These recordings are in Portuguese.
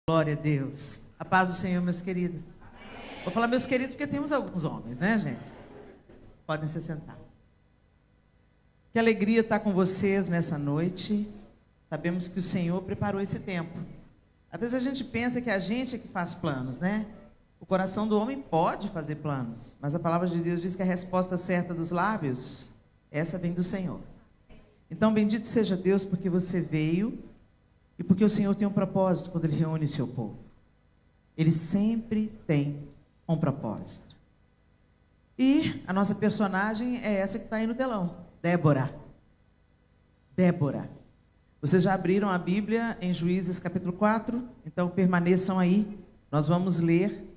Glória a Deus. A paz do Senhor, meus queridos. Vou falar meus queridos porque temos alguns homens, né, gente? Podem se sentar. Que alegria estar com vocês nessa noite. Sabemos que o Senhor preparou esse tempo. Às vezes a gente pensa que a gente é que faz planos, né? O coração do homem pode fazer planos, mas a palavra de Deus diz que a resposta certa dos lábios, essa vem do Senhor. Então, bendito seja Deus porque você veio e porque o Senhor tem um propósito quando Ele reúne seu povo. Ele sempre tem um propósito. E a nossa personagem é essa que está aí no telão, Débora. Débora. Vocês já abriram a Bíblia em Juízes capítulo 4? Então permaneçam aí, nós vamos ler.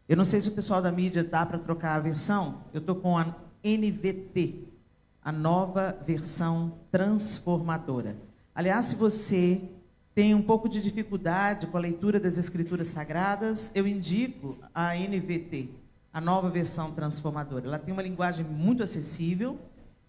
Eu não sei se o pessoal da mídia dá para trocar a versão. Eu estou com a NVT, a nova versão transformadora. Aliás, se você tem um pouco de dificuldade com a leitura das Escrituras Sagradas, eu indico a NVT, a nova versão transformadora. Ela tem uma linguagem muito acessível,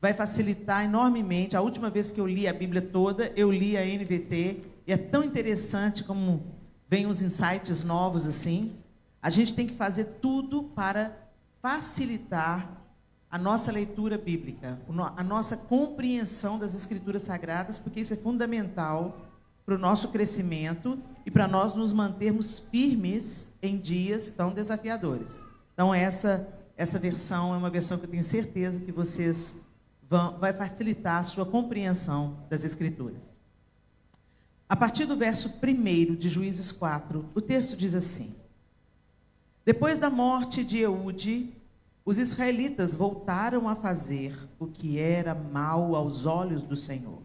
vai facilitar enormemente. A última vez que eu li a Bíblia toda, eu li a NVT, e é tão interessante como vem uns insights novos assim. A gente tem que fazer tudo para facilitar a nossa leitura bíblica, a nossa compreensão das Escrituras Sagradas, porque isso é fundamental para o nosso crescimento e para nós nos mantermos firmes em dias tão desafiadores. Então essa versão é uma versão que eu tenho certeza que vocês vai facilitar a sua compreensão das Escrituras. A partir do verso 1 de Juízes 4, o texto diz assim: Depois da morte de Eude, os israelitas voltaram a fazer o que era mal aos olhos do Senhor.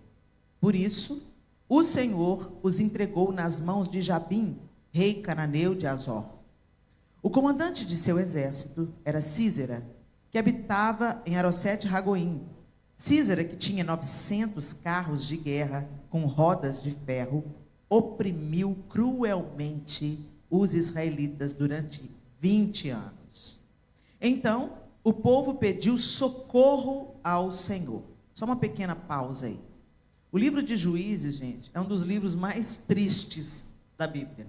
Por isso, o Senhor os entregou nas mãos de Jabim, rei cananeu de Azor. O comandante de seu exército era Sísera, que habitava em Arosete-Ragoim. Sísera, que tinha 900 carros de guerra com rodas de ferro, oprimiu cruelmente os israelitas durante 20 anos. Então, o povo pediu socorro ao Senhor. Só uma pequena pausa aí. O livro de Juízes, gente, é um dos livros mais tristes da Bíblia.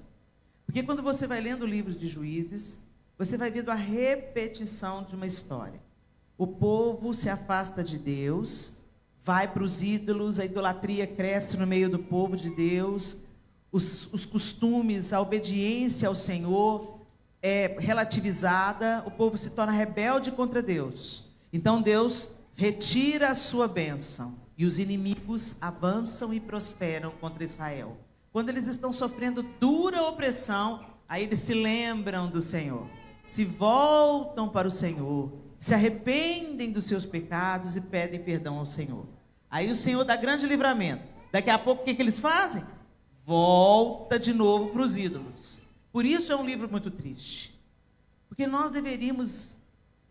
Porque quando você vai lendo o livro de Juízes, você vai vendo a repetição de uma história. O povo se afasta de Deus, vai para os ídolos, a idolatria cresce no meio do povo de Deus, os costumes, a obediência ao Senhor é relativizada, o povo se torna rebelde contra Deus. Então Deus retira a sua bênção e os inimigos avançam e prosperam contra Israel. Quando eles estão sofrendo dura opressão, aí eles se lembram do Senhor, se voltam para o Senhor, se arrependem dos seus pecados e pedem perdão ao Senhor. Aí o Senhor dá grande livramento. Daqui a pouco o que eles fazem? Volta de novo para os ídolos. Por isso é um livro muito triste, porque nós deveríamos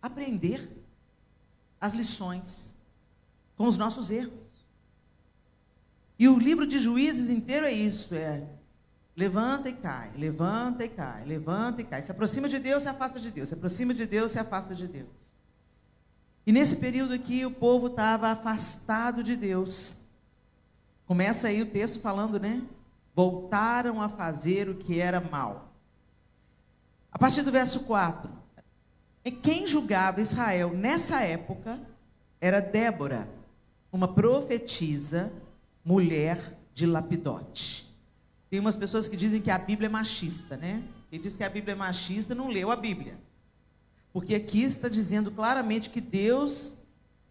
aprender as lições com os nossos erros. E o livro de Juízes inteiro é isso, levanta e cai, levanta e cai, levanta e cai. Se aproxima de Deus, se afasta de Deus, se aproxima de Deus, se afasta de Deus. E nesse período aqui o povo estava afastado de Deus. Começa aí o texto falando, né? Voltaram a fazer o que era mal. A partir do verso 4, quem julgava Israel nessa época era Débora, uma profetisa, mulher de Lapidote. Tem umas pessoas que dizem que a Bíblia é machista, né? Quem diz que a Bíblia é machista não leu a Bíblia. Porque aqui está dizendo claramente que Deus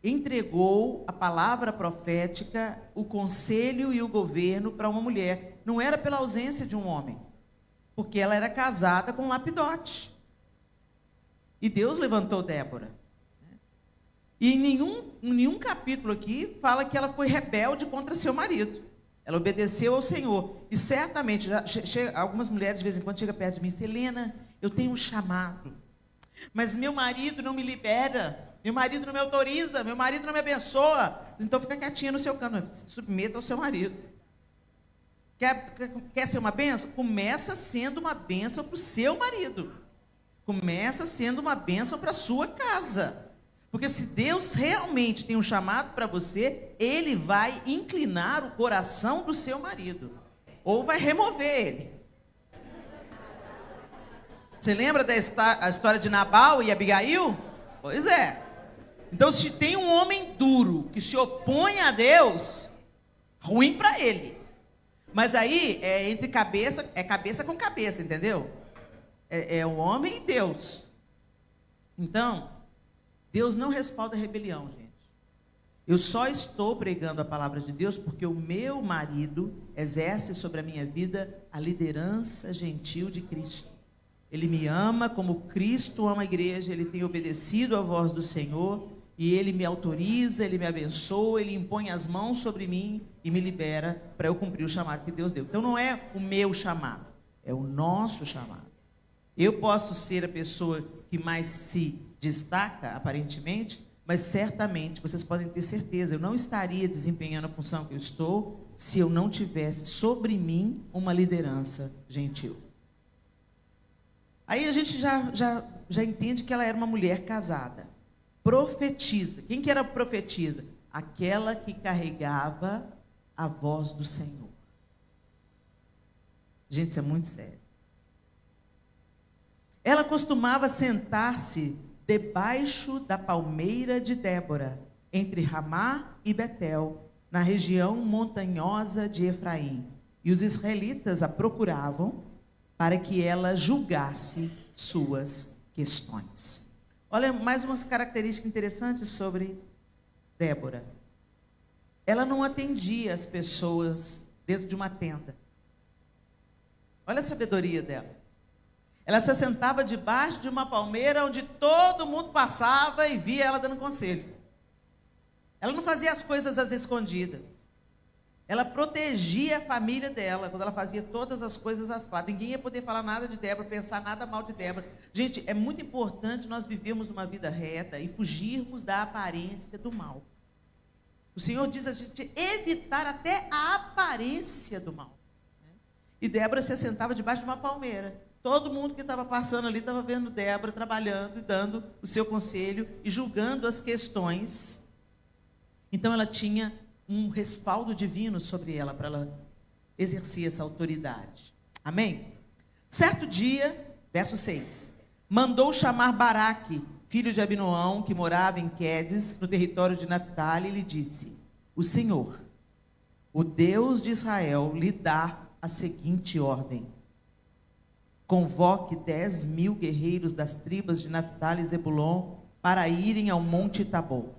entregou a palavra profética, o conselho e o governo para uma mulher. Não era pela ausência de um homem, porque ela era casada com Lapidote. E Deus levantou Débora. E em nenhum capítulo aqui fala que ela foi rebelde contra seu marido. Ela obedeceu ao Senhor. E certamente, algumas mulheres de vez em quando chegam perto de mim e dizem: Helena, eu tenho um chamado, mas meu marido não me libera, meu marido não me autoriza, meu marido não me abençoa. Então fica quietinha no seu canto, se submeta ao seu marido. Quer ser uma bênção? Começa sendo uma bênção para o seu marido. Começa sendo uma bênção para a sua casa. Porque se Deus realmente tem um chamado para você, Ele vai inclinar o coração do seu marido. Ou vai remover ele. Você lembra a história de Nabal e Abigail? Pois é. Então, se tem um homem duro que se opõe a Deus, ruim para ele. Mas aí é entre cabeça, é cabeça com cabeça, entendeu? É o homem e Deus. Então, Deus não respalda a rebelião, gente. Eu só estou pregando a palavra de Deus porque o meu marido exerce sobre a minha vida a liderança gentil de Cristo. Ele me ama como Cristo ama a igreja, ele tem obedecido à voz do Senhor, e ele me autoriza, ele me abençoa, ele impõe as mãos sobre mim e me libera para eu cumprir o chamado que Deus deu. Então não é o meu chamado, é o nosso chamado. Eu posso ser a pessoa que mais se destaca, aparentemente, mas certamente, vocês podem ter certeza, eu não estaria desempenhando a função que eu estou se eu não tivesse sobre mim uma liderança gentil. Aí a gente já entende que ela era uma mulher casada. Profetisa. Quem que era profetisa? Aquela que carregava a voz do Senhor. Gente, isso é muito sério. Ela costumava sentar-se debaixo da palmeira de Débora, entre Ramá e Betel, na região montanhosa de Efraim. E os israelitas a procuravam para que ela julgasse suas questões. Olha, mais uma característica interessante sobre Débora. Ela não atendia as pessoas dentro de uma tenda. Olha a sabedoria dela. Ela se assentava debaixo de uma palmeira onde todo mundo passava e via ela dando conselho. Ela não fazia as coisas às escondidas. Ela protegia a família dela quando ela fazia todas as coisas às claras. Ninguém ia poder falar nada de Débora, pensar nada mal de Débora. Gente, é muito importante nós vivermos uma vida reta e fugirmos da aparência do mal. O Senhor diz a gente evitar até a aparência do mal. E Débora se assentava debaixo de uma palmeira. Todo mundo que estava passando ali estava vendo Débora trabalhando e dando o seu conselho e julgando as questões. Então ela tinha um respaldo divino sobre ela para ela exercer essa autoridade. Amém? Certo dia, verso 6, mandou chamar Baraque, filho de Abinoão, que morava em Quedes, no território de Naphtali, e lhe disse: o Senhor, o Deus de Israel, lhe dá a seguinte ordem: convoque 10.000 guerreiros das tribos de Naphtali e Zebulon para irem ao monte Tabor.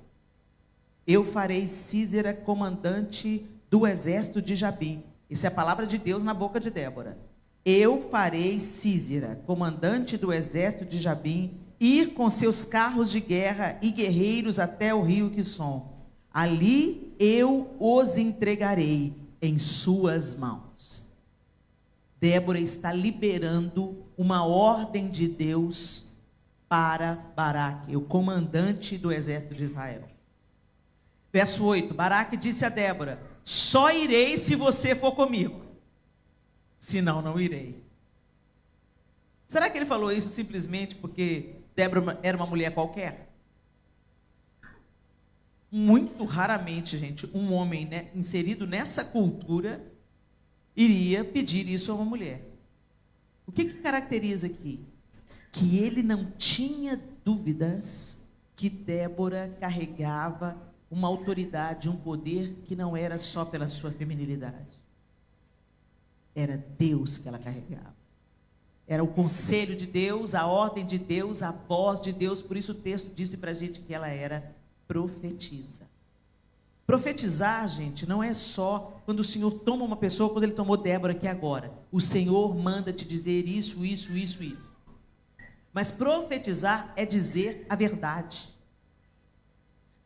Eu farei Sísera comandante do exército de Jabim. Isso é a palavra de Deus na boca de Débora. Eu farei Sísera, comandante do exército de Jabim, ir com seus carros de guerra e guerreiros até o rio Quisson. Ali eu os entregarei em suas mãos. Débora está liberando uma ordem de Deus para Baraque, o comandante do exército de Israel. Verso 8, Baraque disse a Débora: só irei se você for comigo, senão não irei. Será que ele falou isso simplesmente porque Débora era uma mulher qualquer? Muito raramente, gente, um homem, né, inserido nessa cultura iria pedir isso a uma mulher. O que caracteriza aqui? Que ele não tinha dúvidas que Débora carregava uma autoridade, um poder que não era só pela sua feminilidade. Era Deus que ela carregava. Era o conselho de Deus, a ordem de Deus, a voz de Deus. Por isso o texto disse para a gente que ela era profetisa. Profetizar, gente, não é só quando o Senhor toma uma pessoa, quando ele tomou Débora aqui agora. O Senhor manda te dizer isso, isso, isso, isso. Mas profetizar é dizer a verdade.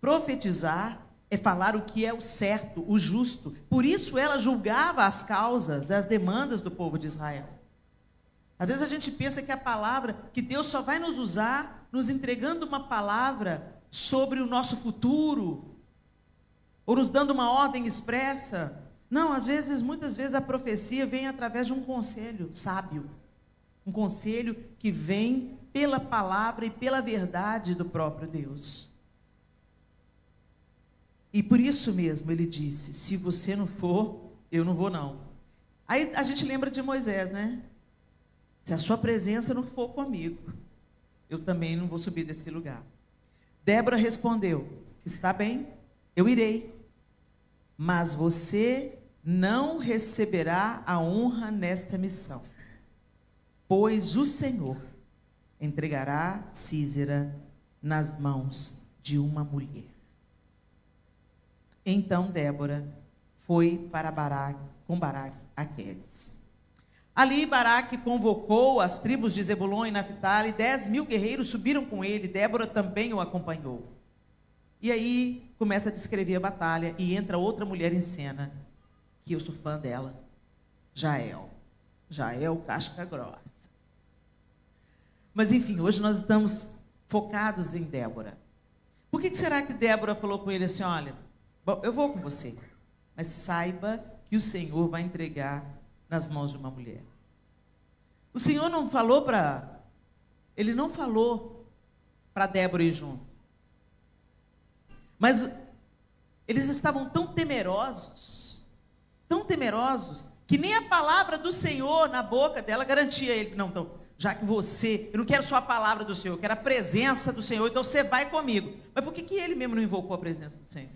Profetizar é falar o que é o certo, o justo. Por isso ela julgava as causas, as demandas do povo de Israel. Às vezes a gente pensa que a palavra, que Deus só vai nos usar, nos entregando uma palavra sobre o nosso futuro, ou nos dando uma ordem expressa. Não, muitas vezes a profecia vem através de um conselho sábio. Um conselho que vem pela palavra e pela verdade do próprio Deus. E por isso mesmo ele disse: se você não for, eu não vou não. Aí a gente lembra de Moisés, né? Se a sua presença não for comigo, eu também não vou subir desse lugar. Débora respondeu: está bem, eu irei, mas você não receberá a honra nesta missão, pois o Senhor entregará Sísera nas mãos de uma mulher. Então Débora foi para com Baraque a Quedes. Ali Baraque convocou as tribos de Zebulon e Naphtali, 10.000 guerreiros subiram com ele, Débora também o acompanhou. E aí começa a descrever a batalha e entra outra mulher em cena, que eu sou fã dela, Jael, casca grossa. Mas enfim, hoje nós estamos focados em Débora. Por que será que Débora falou com ele assim: olha, eu vou com você, mas saiba que o Senhor vai entregar nas mãos de uma mulher. O Senhor não falou ele não falou para Débora ir junto. Mas eles estavam tão temerosos, que nem a palavra do Senhor na boca dela garantia ele. Não, então, já que eu não quero só a palavra do Senhor, eu quero a presença do Senhor, então você vai comigo. Mas por que ele mesmo não invocou a presença do Senhor?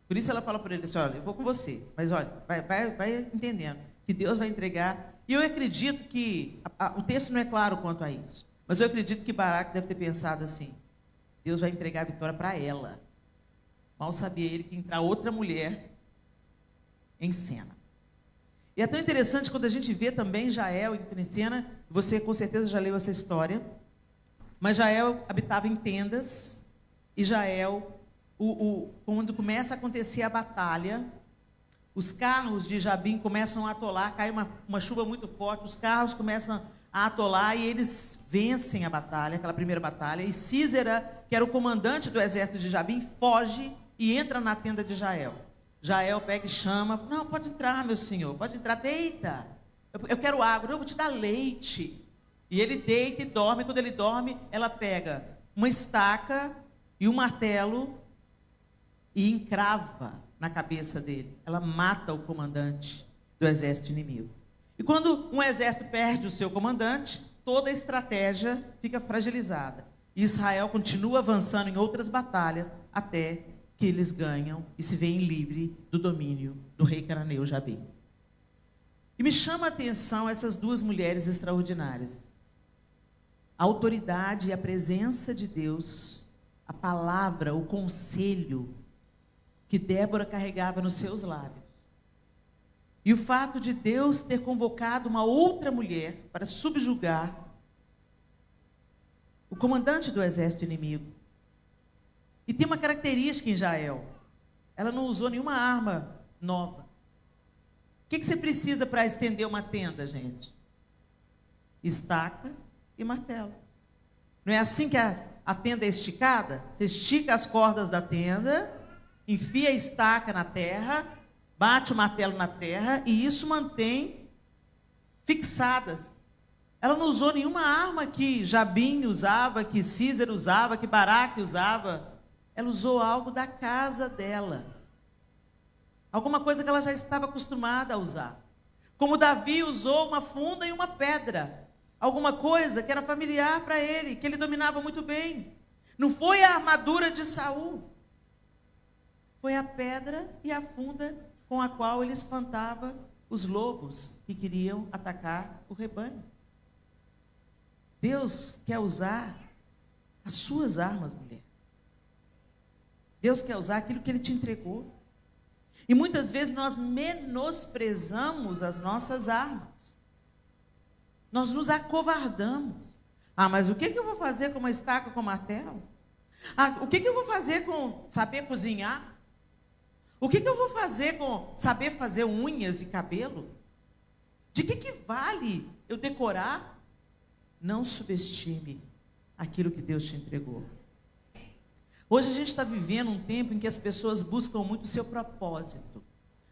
Por isso ela fala para ele assim: olha, eu vou com você, mas olha, vai entendendo que Deus vai entregar. E eu acredito que, o texto não é claro quanto a isso, mas eu acredito que Baraque deve ter pensado assim: Deus vai entregar a vitória para ela. Mal sabia ele que entrar outra mulher em cena. E é tão interessante quando a gente vê também Jael em cena. Você com certeza já leu essa história, mas Jael habitava em tendas, e Jael, quando começa a acontecer a batalha, os carros de Jabim começam a atolar, cai uma chuva muito forte, os carros começam a atolar e eles vencem a batalha, aquela primeira batalha, e Sísera, que era o comandante do exército de Jabim, foge e entra na tenda de Jael. Jael pega e chama: não, pode entrar, meu senhor, pode entrar, deita, eu quero água, eu vou te dar leite. E ele deita e dorme. Quando ele dorme, ela pega uma estaca e um martelo e encrava na cabeça dele. Ela mata o comandante do exército inimigo. E quando um exército perde o seu comandante, toda a estratégia fica fragilizada. E Israel continua avançando em outras batalhas até que eles ganham e se veem livre do domínio do rei cananeu Jabim. E me chama a atenção essas duas mulheres extraordinárias. A autoridade e a presença de Deus, a palavra, o conselho que Débora carregava nos seus lábios. E o fato de Deus ter convocado uma outra mulher para subjugar o comandante do exército inimigo. E tem uma característica em Jael: ela não usou nenhuma arma nova. O que você precisa para estender uma tenda, gente? Estaca e martelo. Não é assim que a tenda é esticada? Você estica as cordas da tenda, enfia a estaca na terra, bate o martelo na terra e isso mantém fixadas. Ela não usou nenhuma arma que Jabim usava, que Sísera usava, que Baraque usava. Ela usou algo da casa dela. Alguma coisa que ela já estava acostumada a usar. Como Davi usou uma funda e uma pedra. Alguma coisa que era familiar para ele, que ele dominava muito bem. Não foi a armadura de Saul. Foi a pedra e a funda com a qual ele espantava os lobos que queriam atacar o rebanho. Deus quer usar as suas armas, mulher. Deus quer usar aquilo que Ele te entregou. E muitas vezes nós menosprezamos as nossas armas. Nós nos acovardamos. Ah, mas o que eu vou fazer com uma estaca com martelo? Ah, o que eu vou fazer com saber cozinhar? O que eu vou fazer com saber fazer unhas e cabelo? De que vale eu decorar? Não subestime aquilo que Deus te entregou. Hoje a gente está vivendo um tempo em que as pessoas buscam muito o seu propósito.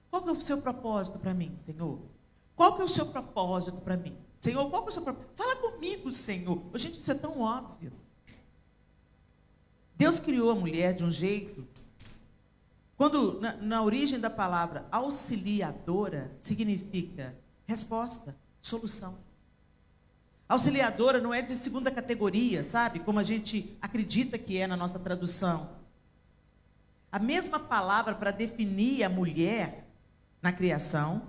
Qual que é o seu propósito para mim, Senhor? Qual que é o seu propósito para mim? Senhor, qual que é o seu propósito? Fala comigo, Senhor. Gente, isso é tão óbvio. Deus criou a mulher de um jeito... Quando na origem da palavra auxiliadora, significa resposta, solução. Auxiliadora não é de segunda categoria, sabe? Como a gente acredita que é na nossa tradução. A mesma palavra para definir a mulher na criação,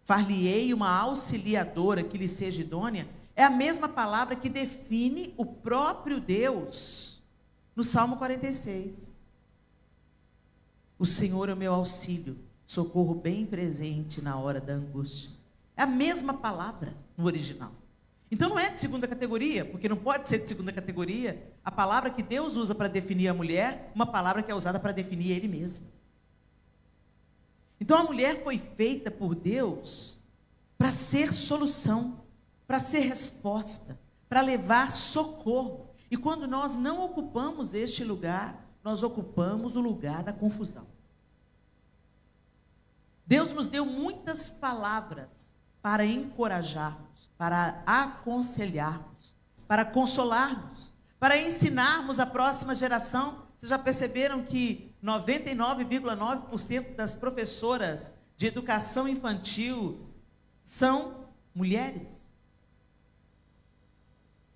far-lhe-ei uma auxiliadora que lhe seja idônea, é a mesma palavra que define o próprio Deus no Salmo 46. O Senhor é o meu auxílio, socorro bem presente na hora da angústia. É a mesma palavra no original. Então não é de segunda categoria, porque não pode ser de segunda categoria a palavra que Deus usa para definir a mulher, uma palavra que é usada para definir Ele mesmo. Então a mulher foi feita por Deus para ser solução, para ser resposta, para levar socorro. E quando nós não ocupamos este lugar, nós ocupamos o lugar da confusão. Deus nos deu muitas palavras para encorajarmos, para aconselharmos, para consolarmos, para ensinarmos a próxima geração. Vocês já perceberam que 99,9% das professoras de educação infantil são mulheres?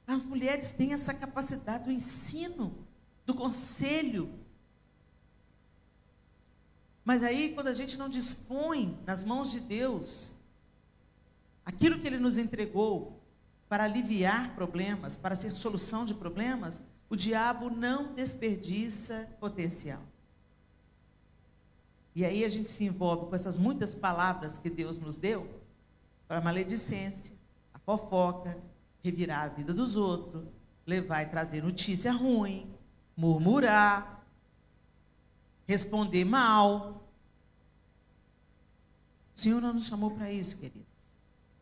As mulheres têm essa capacidade do ensino, do conselho. Mas aí, quando a gente não dispõe nas mãos de Deus aquilo que Ele nos entregou para aliviar problemas, para ser solução de problemas, o diabo não desperdiça potencial. E aí a gente se envolve com essas muitas palavras que Deus nos deu para a maledicência, a fofoca, revirar a vida dos outros, levar e trazer notícia ruim, murmurar, responder mal. O Senhor não nos chamou para isso, queridos.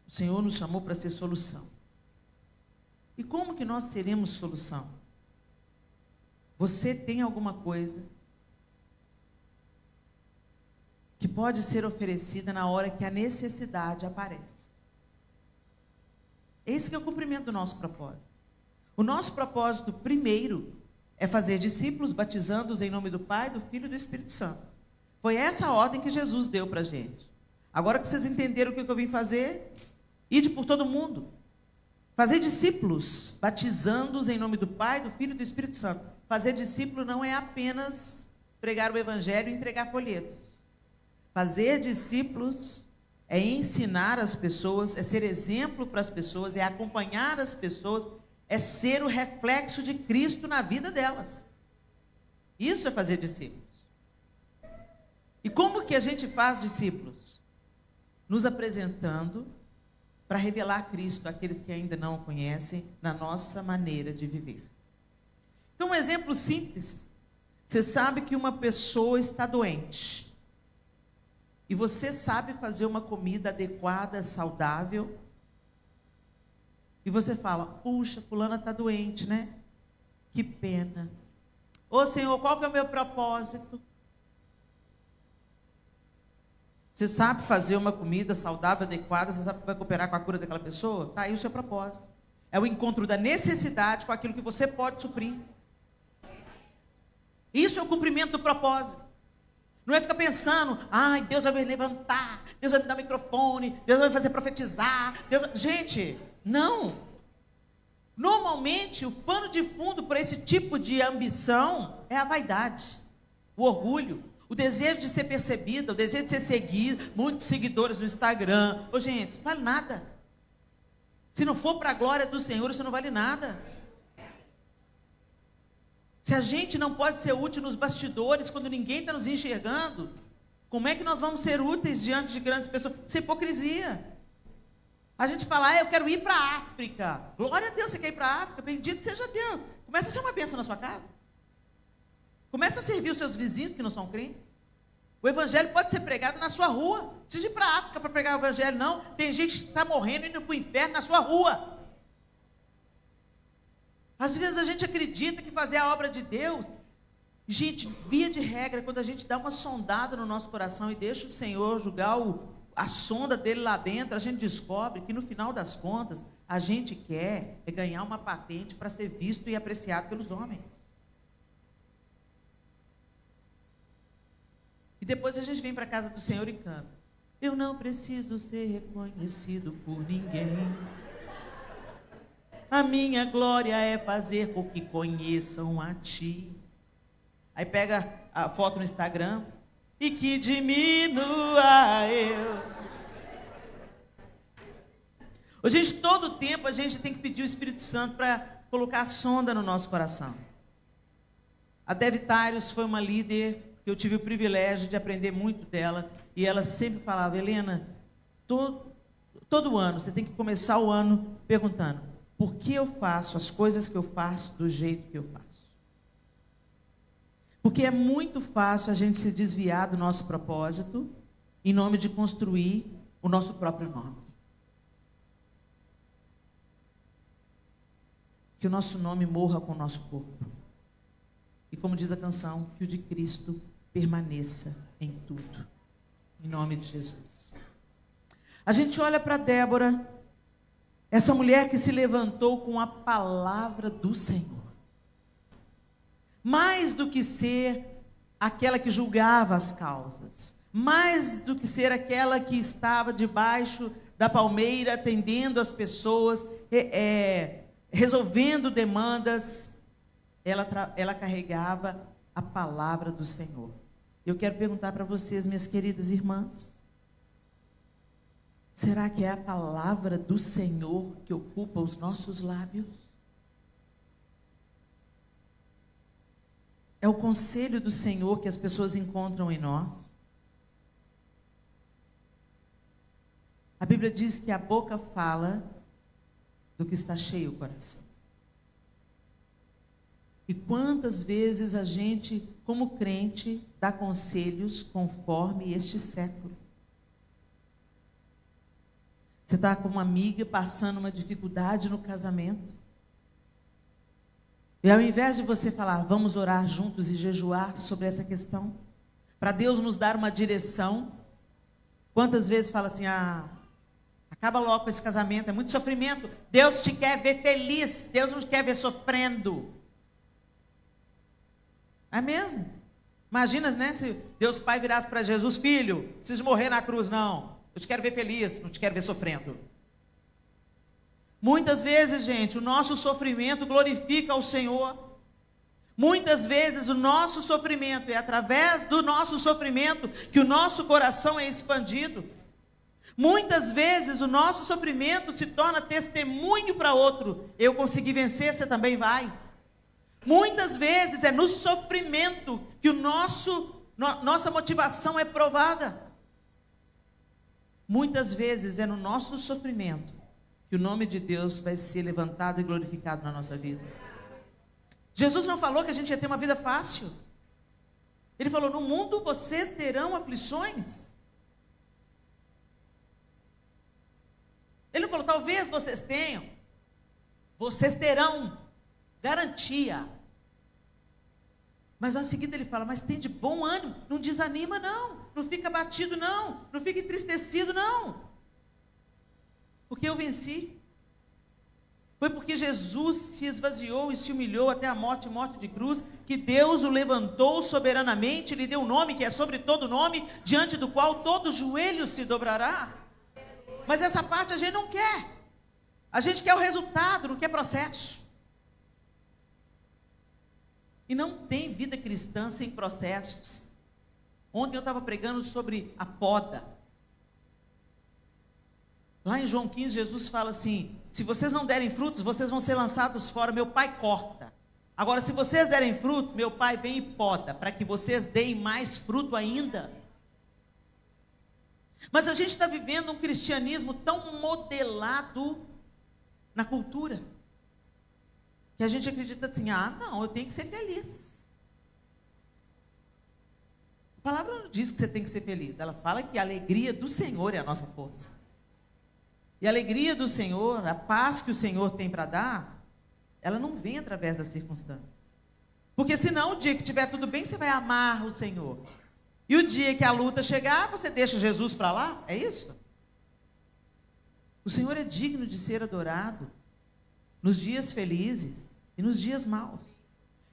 O Senhor nos chamou para ser solução. E como que nós seremos solução? Você tem alguma coisa que pode ser oferecida na hora que a necessidade aparece. Esse que é o cumprimento do nosso propósito. O nosso propósito primeiro é fazer discípulos, batizando-os em nome do Pai, do Filho e do Espírito Santo. Foi essa a ordem que Jesus deu para a gente. Agora que vocês entenderam o que eu vim fazer, ide por todo mundo. Fazer discípulos, batizando-os em nome do Pai, do Filho e do Espírito Santo. Fazer discípulo não é apenas pregar o Evangelho e entregar folhetos. Fazer discípulos é ensinar as pessoas, é ser exemplo para as pessoas, é acompanhar as pessoas, é ser o reflexo de Cristo na vida delas. Isso é fazer discípulos. E como que a gente faz discípulos? Nos apresentando para revelar Cristo àqueles que ainda não o conhecem, na nossa maneira de viver. Então, um exemplo simples. Você sabe que uma pessoa está doente. E você sabe fazer uma comida adequada, saudável. E você fala, puxa, fulana está doente, né? Que pena. Ô Senhor, qual que é o meu propósito? Você sabe fazer uma comida saudável, adequada, você sabe que vai cooperar com a cura daquela pessoa? Está aí o seu propósito. É o encontro da necessidade com aquilo que você pode suprir. Isso é o cumprimento do propósito. Não é ficar pensando, ai, Deus vai me levantar, Deus vai me dar microfone, Deus vai me fazer profetizar. Gente, não. Normalmente, o pano de fundo para esse tipo de ambição é a vaidade, o orgulho, o desejo de ser percebido, o desejo de ser seguido, muitos seguidores no Instagram. Ô, gente, não vale nada. Se não for para a glória do Senhor, isso não vale nada. Se a gente não pode ser útil nos bastidores, quando ninguém está nos enxergando, como é que nós vamos ser úteis diante de grandes pessoas? Isso é hipocrisia. A gente fala, eu quero ir para a África. Glória a Deus, você quer ir para a África? Bendito seja Deus. Começa a ser uma bênção na sua casa. Começa a servir os seus vizinhos que não são crentes. O evangelho pode ser pregado na sua rua. Não precisa ir para a África para pregar o evangelho, não. Tem gente que está morrendo e indo para o inferno na sua rua. Às vezes a gente acredita que fazer a obra de Deus... Gente, via de regra, quando a gente dá uma sondada no nosso coração e deixa o Senhor julgar a sonda dele lá dentro, a gente descobre que no final das contas, a gente quer ganhar uma patente para ser visto e apreciado pelos homens. E depois a gente vem para a casa do Senhor e canta. Eu não preciso ser reconhecido por ninguém. A minha glória é fazer com que conheçam a ti. Aí pega a foto no Instagram. E que diminua eu. Ô, gente, todo tempo a gente tem que pedir o Espírito Santo para colocar a sonda no nosso coração. A Dev Tyrus foi uma líder que eu tive o privilégio de aprender muito dela. E ela sempre falava: Helena, todo ano você tem que começar o ano perguntando: por que eu faço as coisas que eu faço do jeito que eu faço? Porque é muito fácil a gente se desviar do nosso propósito em nome de construir o nosso próprio nome. Que o nosso nome morra com o nosso corpo. E como diz a canção, que o de Cristo permaneça em tudo. Em nome de Jesus. A gente olha para Débora, essa mulher que se levantou com a palavra do Senhor. Mais do que ser aquela que julgava as causas, mais do que ser aquela que estava debaixo da palmeira, atendendo as pessoas, resolvendo demandas, ela carregava a palavra do Senhor. Eu quero perguntar para vocês, minhas queridas irmãs, será que é a palavra do Senhor que ocupa os nossos lábios? É o conselho do Senhor que as pessoas encontram em nós? A Bíblia diz que a boca fala do que está cheio o coração. E quantas vezes a gente, como crente, dá conselhos conforme este século? Você está com uma amiga passando uma dificuldade no casamento. E ao invés de você falar: vamos orar juntos e jejuar sobre essa questão, para Deus nos dar uma direção, quantas vezes fala assim: acaba logo com esse casamento, é muito sofrimento, Deus te quer ver feliz, Deus não te quer ver sofrendo. É mesmo? Imagina, né, se Deus Pai virasse para Jesus: filho, não precisa morrer na cruz não, eu te quero ver feliz, não te quero ver sofrendo. Muitas vezes, gente, o nosso sofrimento glorifica ao Senhor. Muitas vezes o nosso sofrimento é através do nosso sofrimento que o nosso coração é expandido. Muitas vezes o nosso sofrimento se torna testemunho para outro. Eu consegui vencer, você também vai. Muitas vezes é no sofrimento que nossa motivação é provada. Muitas vezes é no nosso sofrimento que o nome de Deus vai ser levantado e glorificado na nossa vida. Jesus não falou que a gente ia ter uma vida fácil. Ele falou: no mundo vocês terão aflições. Ele não falou: talvez vocês tenham. Vocês terão. Garantia. Mas ao seguinte ele fala: mas tem de bom ânimo. Não desanima não. Não fica abatido não. Não fica entristecido não. Porque eu venci. Foi porque Jesus se esvaziou e se humilhou até a morte de cruz, que Deus o levantou soberanamente, lhe deu um nome que é sobre todo nome, diante do qual todo joelho se dobrará. Mas essa parte a gente não quer. A gente quer o resultado, não quer processo. E não tem vida cristã sem processos. Ontem eu estava pregando sobre a poda. Lá em João 15, Jesus fala assim: se vocês não derem frutos, vocês vão ser lançados fora, meu Pai corta. Agora, se vocês derem frutos, meu Pai vem e poda, para que vocês deem mais fruto ainda. Mas a gente está vivendo um cristianismo tão modelado na cultura, que a gente acredita assim: não, eu tenho que ser feliz. A palavra não diz que você tem que ser feliz, ela fala que a alegria do Senhor é a nossa força. E a alegria do Senhor, a paz que o Senhor tem para dar, ela não vem através das circunstâncias. Porque senão o dia que estiver tudo bem, você vai amar o Senhor. E o dia que a luta chegar, você deixa Jesus para lá? É isso? O Senhor é digno de ser adorado nos dias felizes e nos dias maus.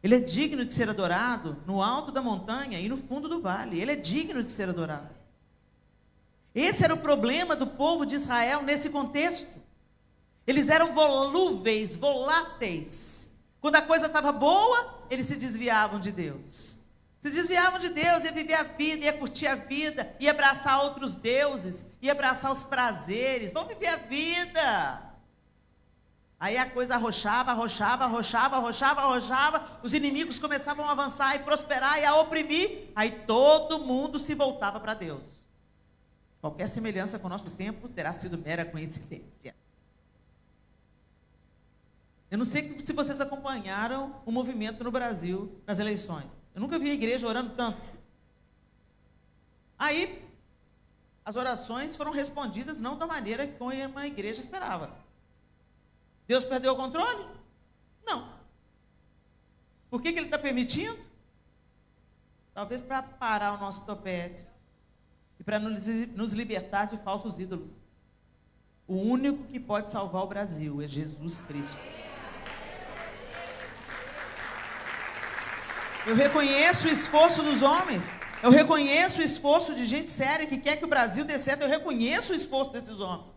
Ele é digno de ser adorado no alto da montanha e no fundo do vale. Ele é digno de ser adorado. Esse era o problema do povo de Israel nesse contexto. Eles eram volúveis, voláteis. Quando a coisa estava boa, eles se desviavam de Deus. Se desviavam de Deus, ia viver a vida, ia curtir a vida, ia abraçar outros deuses, ia abraçar os prazeres. Vamos viver a vida. Aí a coisa arrochava, os inimigos começavam a avançar e prosperar e a oprimir, aí todo mundo se voltava para Deus. Qualquer semelhança com o nosso tempo terá sido mera coincidência. Eu não sei se vocês acompanharam o movimento no Brasil nas eleições. Eu nunca vi a igreja orando tanto. Aí, as orações foram respondidas não da maneira que uma igreja esperava. Deus perdeu o controle? Não. Por que Ele está permitindo? Talvez para parar o nosso topete e para nos libertar de falsos ídolos. O único que pode salvar o Brasil é Jesus Cristo. Eu reconheço o esforço dos homens. Eu reconheço o esforço de gente séria que quer que o Brasil dê certo. Eu reconheço o esforço desses homens.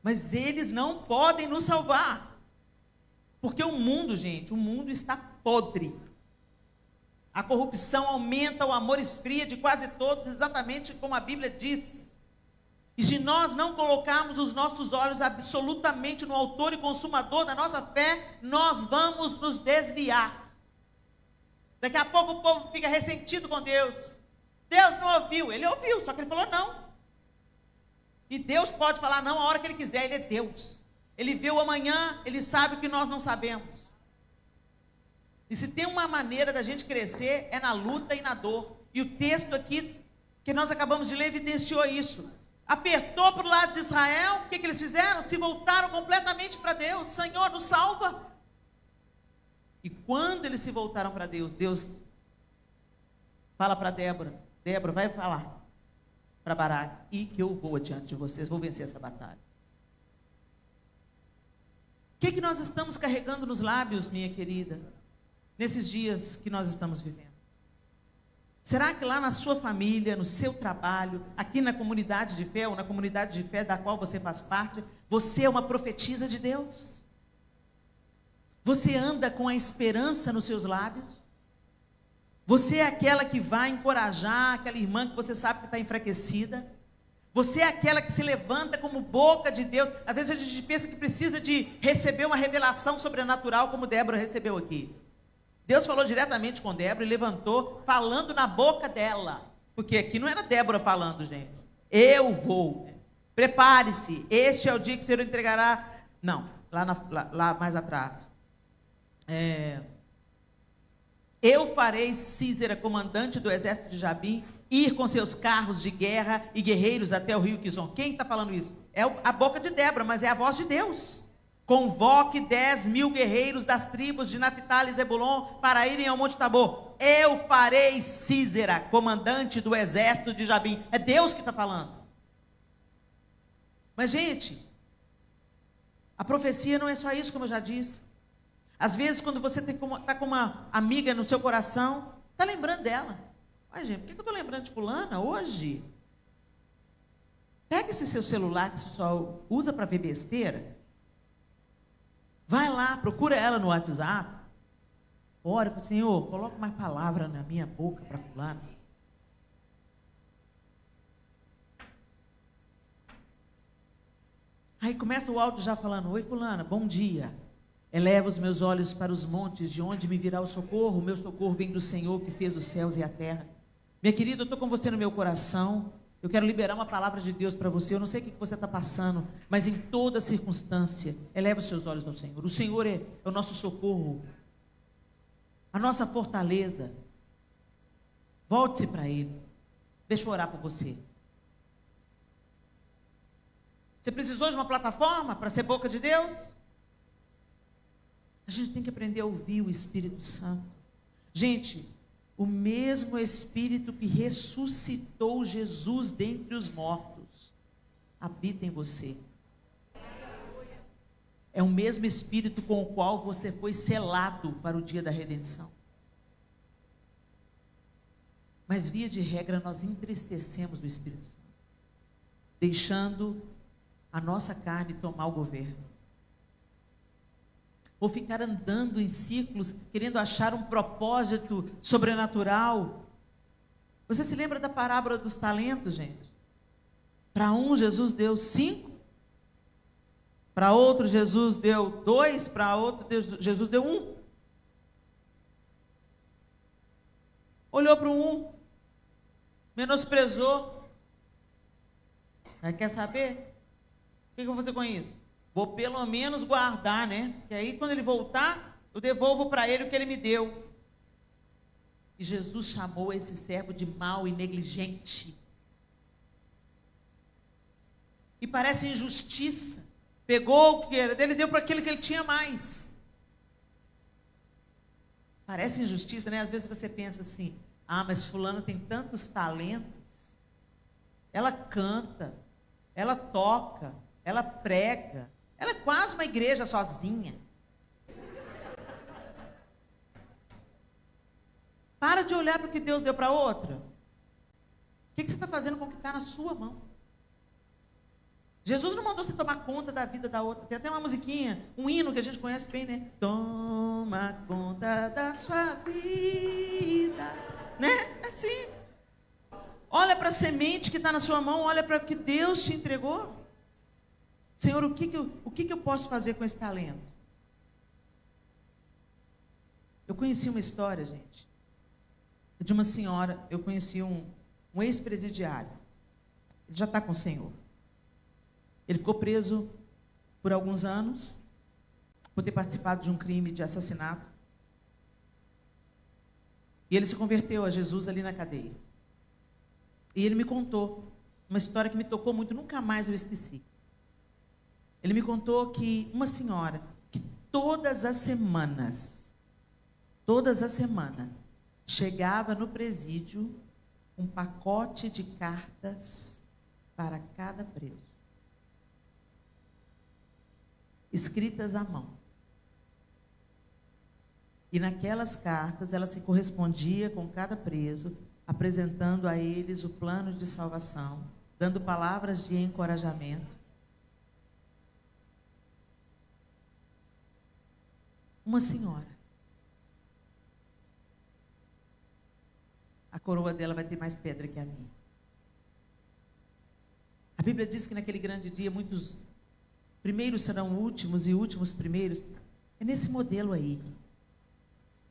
Mas eles não podem nos salvar. Porque o mundo, gente, o mundo está podre. A corrupção aumenta, o amor esfria de quase todos, exatamente como a Bíblia diz. E se nós não colocarmos os nossos olhos absolutamente no autor e consumador da nossa fé, nós vamos nos desviar. Daqui a pouco o povo fica ressentido com Deus. Deus não ouviu. Ele ouviu, só que ele falou não. E Deus pode falar não a hora que Ele quiser, Ele é Deus. Ele vê o amanhã, Ele sabe o que nós não sabemos. E se tem uma maneira da gente crescer, é na luta e na dor. E o texto aqui, que nós acabamos de ler, evidenciou isso. Apertou para o lado de Israel, o que eles fizeram? Se voltaram completamente para Deus. Senhor, nos salva. E quando eles se voltaram para Deus, Deus fala para Débora, Débora, vai falar para Baraque, e que eu vou adiante de vocês, vou vencer essa batalha. O que nós estamos carregando nos lábios, minha querida, nesses dias que nós estamos vivendo? Será que lá na sua família, no seu trabalho, aqui na comunidade de fé, ou na comunidade de fé da qual você faz parte, você é uma profetisa de Deus? Você anda com a esperança nos seus lábios? Você é aquela que vai encorajar aquela irmã que você sabe que está enfraquecida? Você é aquela que se levanta como boca de Deus? Às vezes a gente pensa que precisa de receber uma revelação sobrenatural como Débora recebeu aqui. Deus falou diretamente com Débora e levantou falando na boca dela. Porque aqui não era Débora falando, gente. Eu vou. Prepare-se. Este é o dia que o Senhor entregará. Não, lá mais atrás. Eu farei Císera, comandante do exército de Jabim, ir com seus carros de guerra e guerreiros até o rio Quizon. Quem está falando isso? É a boca de Débora, mas é a voz de Deus. Convoque 10.000 guerreiros das tribos de Naphtali e Zebulon para irem ao Monte Tabor. Eu farei Císera, comandante do exército de Jabim. É Deus que está falando. Mas, gente, a profecia não é só isso, como eu já disse. Às vezes, quando você está com uma amiga no seu coração, está lembrando dela. Ai, gente, por que eu estou lembrando de fulana hoje? Pega esse seu celular que você só usa para ver besteira. Vai lá, procura ela no WhatsApp. Ora, fala, Senhor, coloca mais palavra na minha boca para fulana. Aí começa o áudio já falando, oi fulana, bom dia. Eleva os meus olhos para os montes, de onde me virá o socorro? O meu socorro vem do Senhor que fez os céus e a terra. Minha querida, eu estou com você no meu coração. Eu quero liberar uma palavra de Deus para você. Eu não sei o que você está passando, mas em toda circunstância, eleva os seus olhos ao Senhor. O Senhor é o nosso socorro, a nossa fortaleza. Volte-se para Ele. Deixa eu orar por você. Você precisou de uma plataforma para ser boca de Deus? A gente tem que aprender a ouvir o Espírito Santo. Gente, o mesmo Espírito que ressuscitou Jesus dentre os mortos habita em você. É o mesmo Espírito com o qual você foi selado para o dia da redenção. Mas, via de regra, nós entristecemos o Espírito Santo, deixando a nossa carne tomar o governo. Ou ficar andando em círculos, querendo achar um propósito sobrenatural. Você se lembra da parábola dos talentos, gente? Para um, Jesus deu 5. Para outro, Jesus deu 2. Para outro, Jesus deu 1. Olhou para um, menosprezou. Aí, quer saber? O que eu vou fazer com isso? Vou pelo menos guardar, né? Porque aí quando ele voltar, eu devolvo para ele o que ele me deu. E Jesus chamou esse servo de mau e negligente. E parece injustiça. Pegou o que era dele e deu para aquele que ele tinha mais. Parece injustiça, né? Às vezes você pensa assim, mas fulano tem tantos talentos. Ela canta, ela toca, ela prega. Ela é quase uma igreja sozinha. Para de olhar para o que Deus deu para outra. O que você está fazendo com o que está na sua mão? Jesus não mandou você tomar conta da vida da outra. Tem até uma musiquinha, um hino que a gente conhece bem, né? Toma conta da sua vida. Né? Assim. Olha para a semente que está na sua mão, olha para o que Deus te entregou. Senhor, o que eu posso fazer com esse talento? Eu conheci uma história, gente, de uma senhora. Eu conheci um ex-presidiário. Ele já está com o Senhor. Ele ficou preso por alguns anos, por ter participado de um crime de assassinato. E ele se converteu a Jesus ali na cadeia. E ele me contou uma história que me tocou muito, nunca mais eu esqueci. Ele me contou que uma senhora, que todas as semanas, chegava no presídio um pacote de cartas para cada preso. Escritas à mão. E naquelas cartas ela se correspondia com cada preso, apresentando a eles o plano de salvação, dando palavras de encorajamento. Uma senhora. A coroa dela vai ter mais pedra que a minha. A Bíblia diz que naquele grande dia muitos primeiros serão últimos e últimos primeiros. É nesse modelo aí.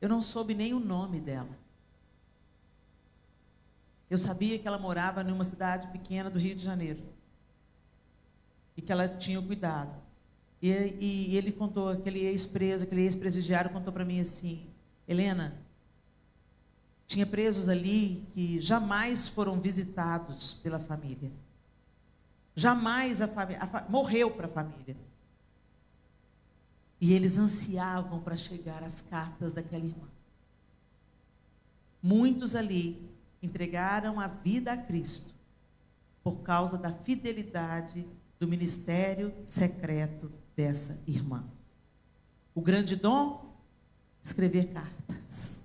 Eu não soube nem o nome dela. Eu sabia que ela morava numa cidade pequena do Rio de Janeiro. E que ela tinha o cuidado. E ele contou, aquele ex-preso, aquele ex-presidiário contou para mim assim, Helena, tinha presos ali que jamais foram visitados pela família. Jamais a família morreu para a família. E eles ansiavam para chegar às cartas daquela irmã. Muitos ali entregaram a vida a Cristo por causa da fidelidade do ministério secreto dessa irmã. O grande dom? Escrever cartas.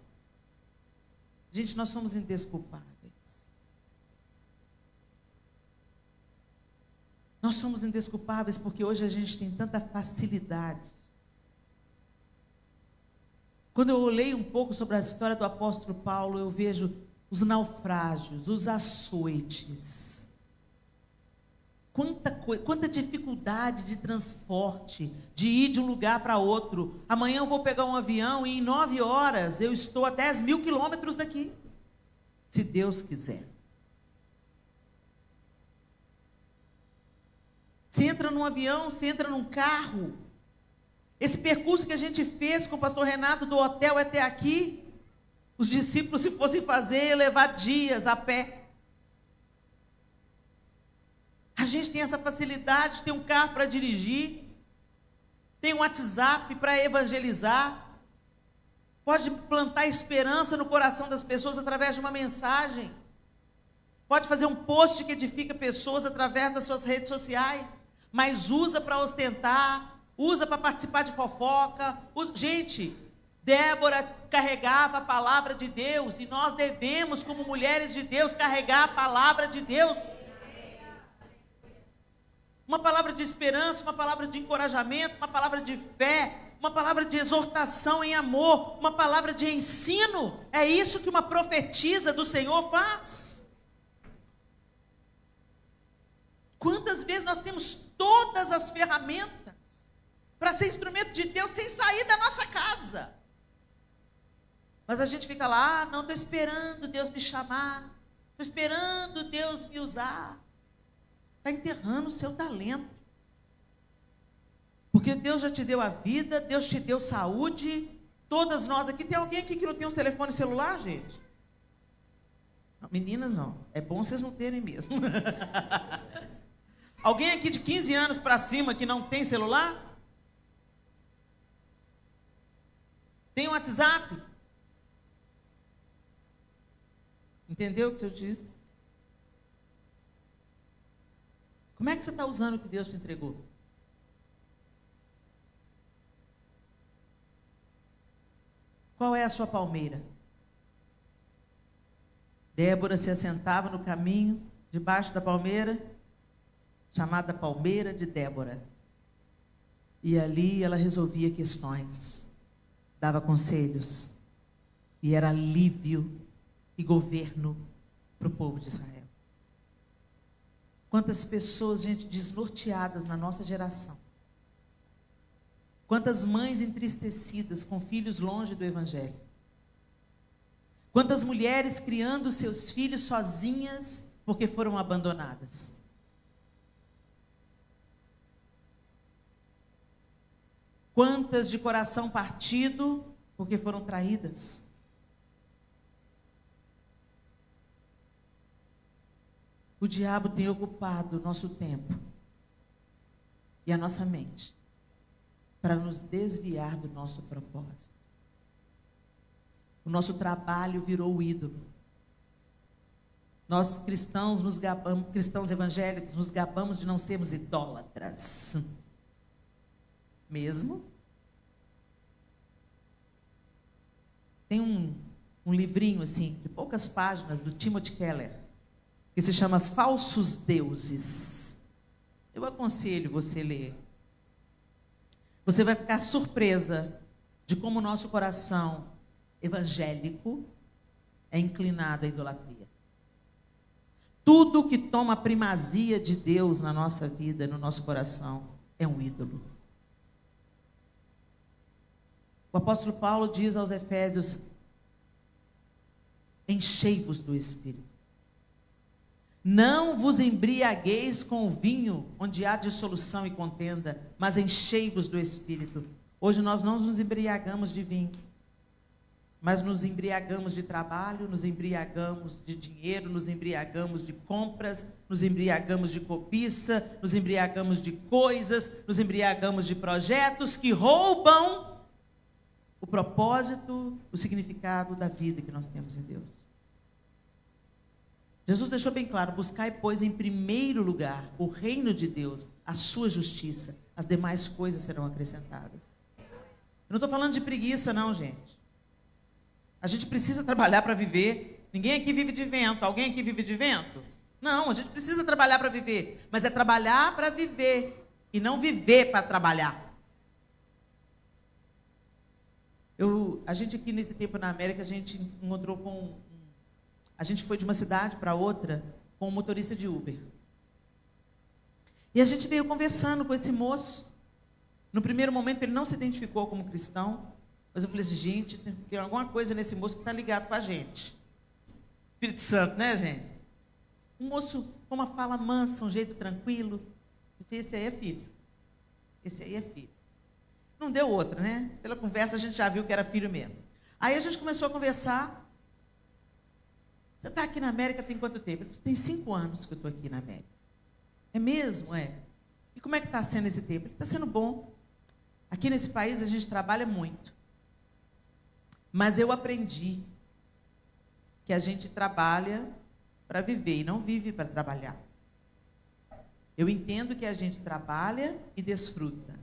Gente, nós somos indesculpáveis. Nós somos indesculpáveis porque hoje a gente tem tanta facilidade. Quando eu olhei um pouco sobre a história do apóstolo Paulo, eu vejo os naufrágios, os açoites. Quanta dificuldade de transporte, de ir de um lugar para outro. Amanhã eu vou pegar um avião e em 9 horas eu estou a 10.000 quilômetros daqui. Se Deus quiser. Você entra num avião, você entra num carro. Esse percurso que a gente fez com o pastor Renato do hotel até aqui, os discípulos, se fossem fazer, ia levar dias a pé. A gente tem essa facilidade, tem um carro para dirigir, tem um WhatsApp para evangelizar, pode plantar esperança no coração das pessoas através de uma mensagem, pode fazer um post que edifica pessoas através das suas redes sociais, mas usa para ostentar, usa para participar de fofoca. Gente, Débora carregava a palavra de Deus e nós devemos, como mulheres de Deus, carregar a palavra de Deus. uma palavra de esperança, uma palavra de encorajamento, uma palavra de fé, uma palavra de exortação em amor, uma palavra de ensino. É isso que uma profetisa do Senhor faz. Quantas vezes nós temos todas as ferramentas para ser instrumento de Deus sem sair da nossa casa? Mas a gente fica lá, não, estou esperando Deus me chamar, estou esperando Deus me usar. Está enterrando o seu talento. Porque Deus já te deu a vida, Deus te deu saúde. Todas nós aqui, tem alguém aqui que não tem um telefone celular, gente? Não, meninas não, é bom vocês não terem mesmo. Alguém aqui de 15 anos para cima que não tem celular? Tem um WhatsApp? Entendeu o que eu disse? Como é que você está usando o que Deus te entregou? Qual é a sua palmeira? Débora se assentava no caminho, debaixo da palmeira, chamada Palmeira de Débora. E ali ela resolvia questões, dava conselhos, e era alívio e governo para o povo de Israel. Quantas pessoas, gente, desnorteadas na nossa geração. Quantas mães entristecidas com filhos longe do Evangelho. Quantas mulheres criando seus filhos sozinhas porque foram abandonadas. Quantas de coração partido porque foram traídas. O diabo tem ocupado o nosso tempo e a nossa mente para nos desviar do nosso propósito. O nosso trabalho virou o ídolo. Nós cristãos nos gabamos, cristãos evangélicos, nos gabamos de não sermos idólatras. Mesmo? Tem um livrinho assim, de poucas páginas, do Timothy Keller, que se chama Falsos Deuses. Eu aconselho você ler. Você vai ficar surpresa de como o nosso coração evangélico é inclinado à idolatria. Tudo que toma a primazia de Deus na nossa vida, no nosso coração, é um ídolo. O apóstolo Paulo diz aos Efésios: enchei-vos do Espírito. Não vos embriagueis com o vinho, onde há dissolução e contenda, mas enchei-vos do Espírito. Hoje nós não nos embriagamos de vinho, mas nos embriagamos de trabalho, nos embriagamos de dinheiro, nos embriagamos de compras, nos embriagamos de cobiça, nos embriagamos de coisas, nos embriagamos de projetos que roubam o propósito, o significado da vida que nós temos em Deus. Jesus deixou bem claro: buscai, pois, em primeiro lugar o reino de Deus, a sua justiça, as demais coisas serão acrescentadas. Eu não estou falando de preguiça não, gente. A gente precisa trabalhar para viver. Ninguém aqui vive de vento. Alguém aqui vive de vento? Não, a gente precisa trabalhar para viver. Mas é trabalhar para viver e não viver para trabalhar. A gente aqui nesse tempo na América, a gente encontrou com... A gente foi de uma cidade para outra com um motorista de Uber. E a gente veio conversando com esse moço. No primeiro momento ele não se identificou como cristão, mas eu falei assim: gente, tem alguma coisa nesse moço que está ligado com a gente. Espírito Santo, né, gente? Um moço com uma fala mansa, um jeito tranquilo. Eu disse: esse aí é filho. Esse aí é filho. Não deu outra, né? Pela conversa a gente já viu que era filho mesmo. Aí a gente começou a conversar. Você está aqui na América tem quanto tempo? Ele disse: tem 5 anos que eu estou aqui na América. É mesmo? É. E como é que está sendo esse tempo? Está sendo bom. Aqui nesse país a gente trabalha muito. Mas eu aprendi que a gente trabalha para viver e não vive para trabalhar. Eu entendo que a gente trabalha e desfruta.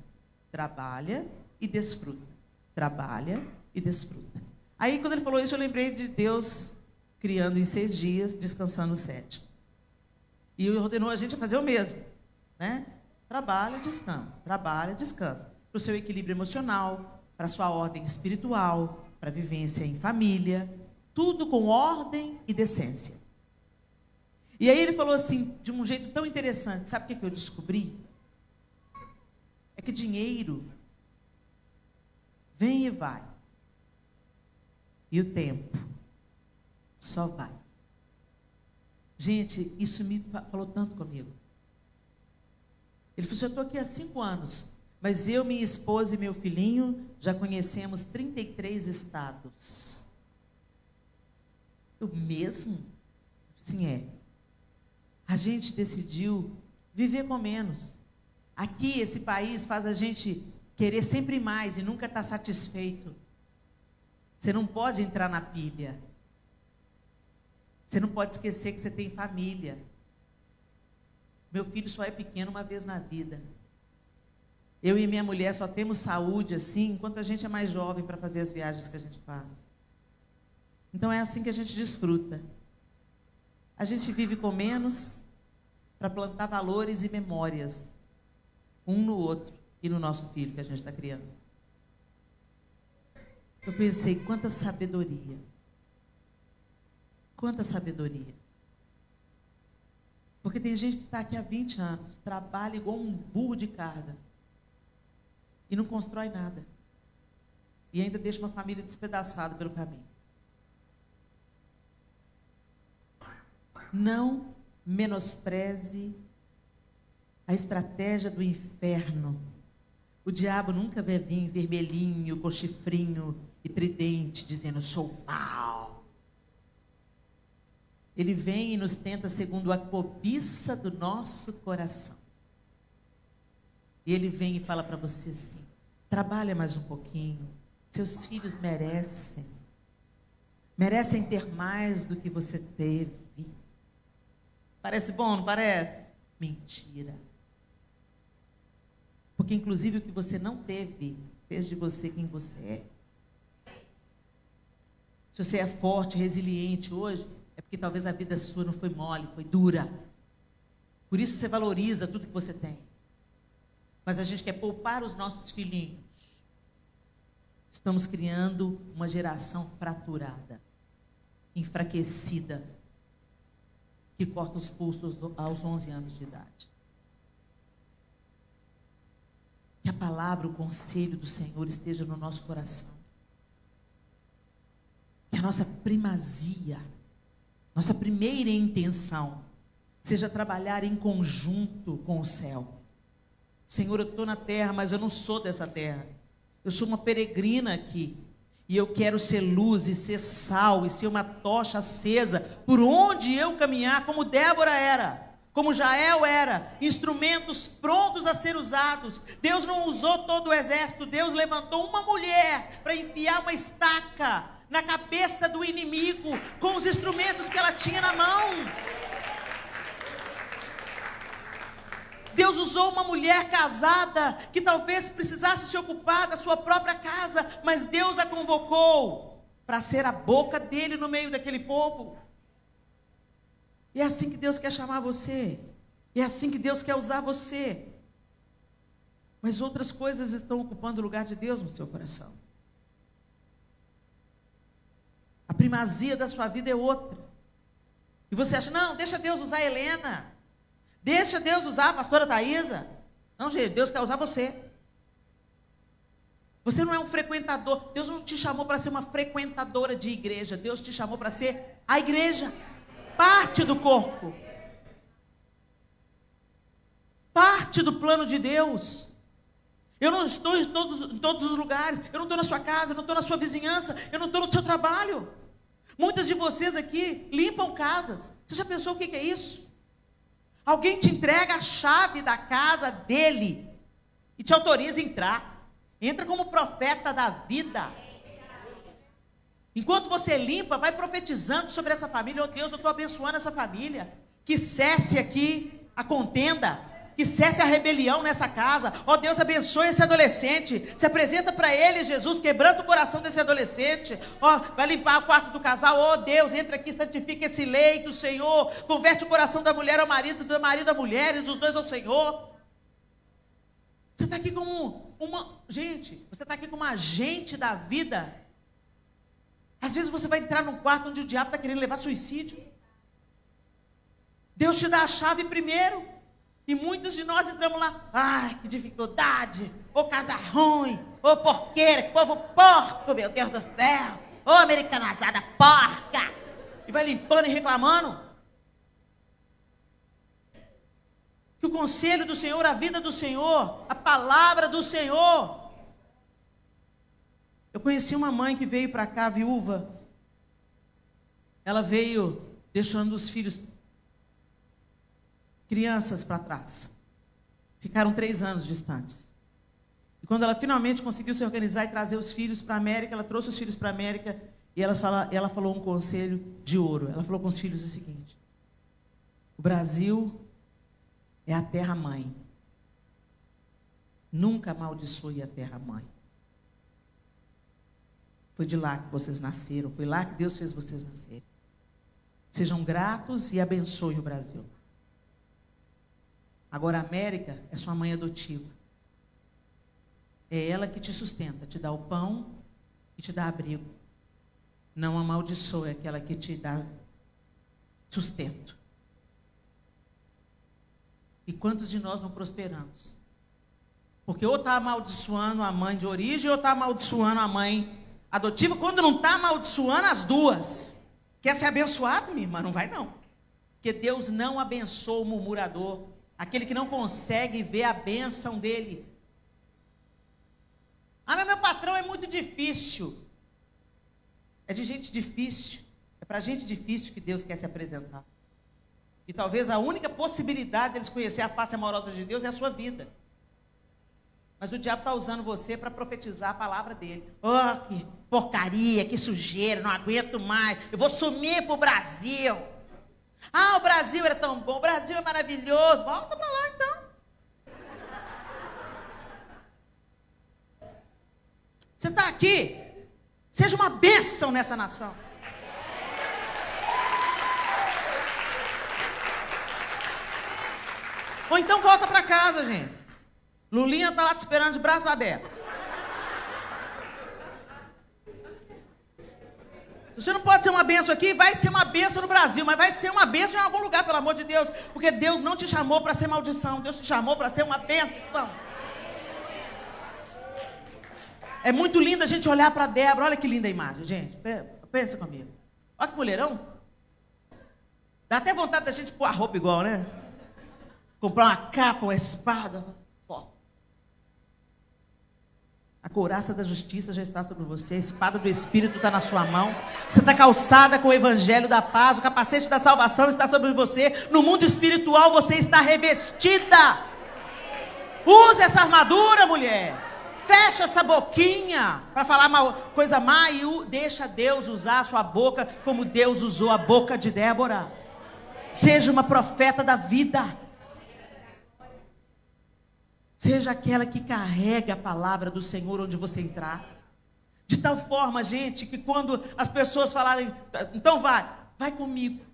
Trabalha e desfruta. Trabalha e desfruta. Aí quando ele falou isso, eu lembrei de Deus criando em 6 dias, descansando no 7º. E ordenou a gente a fazer o mesmo, né? Trabalha, descansa. Trabalha, descansa. Para o seu equilíbrio emocional, para a sua ordem espiritual, para a vivência em família. Tudo com ordem e decência. E aí ele falou assim, de um jeito tão interessante. Sabe o que eu descobri? É que dinheiro vem e vai. E o tempo só vai. Gente, isso me falou tanto comigo. Ele falou assim, eu estou aqui há 5 anos, mas eu, minha esposa e meu filhinho já conhecemos 33 estados. Eu mesmo? Sim, é. A gente decidiu viver com menos. Aqui, esse país faz a gente querer sempre mais e nunca estar satisfeito. Você não pode entrar na pilha. Você não pode esquecer que você tem família. Meu filho só é pequeno uma vez na vida. Eu e minha mulher só temos saúde assim, enquanto a gente é mais jovem para fazer as viagens que a gente faz. Então é assim que a gente desfruta. A gente vive com menos para plantar valores e memórias um no outro e no nosso filho que a gente está criando. Eu pensei, quanta sabedoria. Quanta sabedoria. Porque tem gente que está aqui há 20 anos, trabalha igual um burro de carga e não constrói nada. E ainda deixa uma família despedaçada pelo caminho. Não menospreze a estratégia do inferno. O diabo nunca vai vir vermelhinho, com chifrinho e tridente, dizendo, sou mau. Ele vem e nos tenta segundo a cobiça do nosso coração. E ele vem e fala para você assim, trabalha mais um pouquinho, seus filhos merecem. Merecem ter mais do que você teve. Parece bom, não parece? Mentira. Porque inclusive o que você não teve, fez de você quem você é. Se você é forte, resiliente hoje, é porque talvez a vida sua não foi mole, foi dura. Por isso você valoriza tudo que você tem. Mas a gente quer poupar os nossos filhinhos. Estamos criando uma geração fraturada, enfraquecida, que corta os pulsos aos 11 anos de idade. Que a palavra, o conselho do Senhor esteja no nosso coração. Que a nossa primazia, nossa primeira intenção, seja trabalhar em conjunto com o céu. Senhor, eu estou na terra, mas eu não sou dessa terra. Eu sou uma peregrina aqui. E eu quero ser luz e ser sal e ser uma tocha acesa por onde eu caminhar, como Débora era, como Jael era, instrumentos prontos a ser usados. Deus não usou todo o exército, Deus levantou uma mulher para enfiar uma estaca na cabeça do inimigo com os instrumentos que ela tinha na mão. Deus usou uma mulher casada que talvez precisasse se ocupar da sua própria casa, mas Deus a convocou para ser a boca dele no meio daquele povo. E é assim que Deus quer chamar você. E é assim que Deus quer usar você. Mas outras coisas estão ocupando o lugar de Deus no seu coração. A primazia da sua vida é outra. E você acha, não, deixa Deus usar a Helena. Deixa Deus usar a pastora Thaisa. Não, gente, Deus quer usar você. Você não é um frequentador. Deus não te chamou para ser uma frequentadora de igreja. Deus te chamou para ser a igreja. Parte do corpo. Parte do plano de Deus. Eu não estou em todos os lugares. Eu não estou na sua casa, eu não estou na sua vizinhança, eu não estou no seu trabalho. Muitas de vocês aqui limpam casas. Você já pensou o que é isso? Alguém te entrega a chave da casa dele e te autoriza a entrar. Entra como profeta da vida. Enquanto você limpa, vai profetizando sobre essa família. Oh Deus, eu estou abençoando essa família. Que cesse aqui a contenda. Que cesse a rebelião nessa casa. Oh Deus, abençoe esse adolescente. Se apresenta para ele, Jesus, quebrando o coração desse adolescente. Oh, vai limpar o quarto do casal. Oh Deus, entra aqui, santifica esse leito, Senhor. Converte o coração da mulher ao marido, do marido à mulher, e dos dois ao Senhor. Você está aqui como gente, você está aqui como agente da vida. Às vezes você vai entrar num quarto onde o diabo está querendo levar suicídio. Deus te dá a chave primeiro. E muitos de nós entramos lá, ai, que dificuldade, ô casa ruim, ô porqueira, que povo porco, meu Deus do céu, ô americanazada porca. E vai limpando e reclamando. Que o conselho do Senhor, a vida do Senhor, a palavra do Senhor. Eu conheci uma mãe que veio para cá, viúva. Ela veio deixando os filhos, crianças para trás. Ficaram 3 anos distantes. E quando ela finalmente conseguiu se organizar e trazer os filhos para a América, ela trouxe os filhos para a América e ela falou um conselho de ouro. Ela falou com os filhos o seguinte: o Brasil é a terra-mãe. Nunca amaldiçoe a terra-mãe. Foi de lá que vocês nasceram, foi lá que Deus fez vocês nascerem. Sejam gratos e abençoem o Brasil. Agora a América é sua mãe adotiva. É ela que te sustenta, te dá o pão e te dá abrigo. Não amaldiçoe aquela que te dá sustento. E quantos de nós não prosperamos? Porque ou está amaldiçoando a mãe de origem, ou está amaldiçoando a mãe adotiva, quando não está amaldiçoando as duas. Quer ser abençoado, minha irmã? Não vai não. Porque Deus não abençoa o murmurador, aquele que não consegue ver a bênção dele. Ah, mas meu patrão é muito difícil. É de gente difícil. É para gente difícil que Deus quer se apresentar. E talvez a única possibilidade deles conhecer a face amorosa de Deus é a sua vida. Mas o diabo está usando você para profetizar a palavra dele. Oh, que porcaria, que sujeira, não aguento mais. Eu vou sumir para o Brasil. Ah, o Brasil era tão bom, o Brasil é maravilhoso. Volta para lá então. Você está aqui, seja uma bênção nessa nação. Ou então volta para casa, gente. Lulinha está lá te esperando de braços abertos. Você não pode ser uma bênção aqui, vai ser uma bênção no Brasil, mas vai ser uma bênção em algum lugar, pelo amor de Deus. Porque Deus não te chamou para ser maldição, Deus te chamou para ser uma bênção. É muito lindo a gente olhar para Débora. Olha que linda a imagem, gente. Pensa comigo. Olha que mulherão. Dá até vontade da gente pôr a roupa igual, né? Comprar uma capa, uma espada. Foco. A couraça da justiça já está sobre você. A espada do Espírito está na sua mão. Você está calçada com o evangelho da paz. O capacete da salvação está sobre você. No mundo espiritual você está revestida. Use essa armadura, mulher. Fecha essa boquinha para falar coisa má e deixa Deus usar a sua boca como Deus usou a boca de Débora. Seja uma profeta da vida. Seja aquela que carrega a palavra do Senhor onde você entrar. De tal forma, gente, que quando as pessoas falarem, então vai comigo.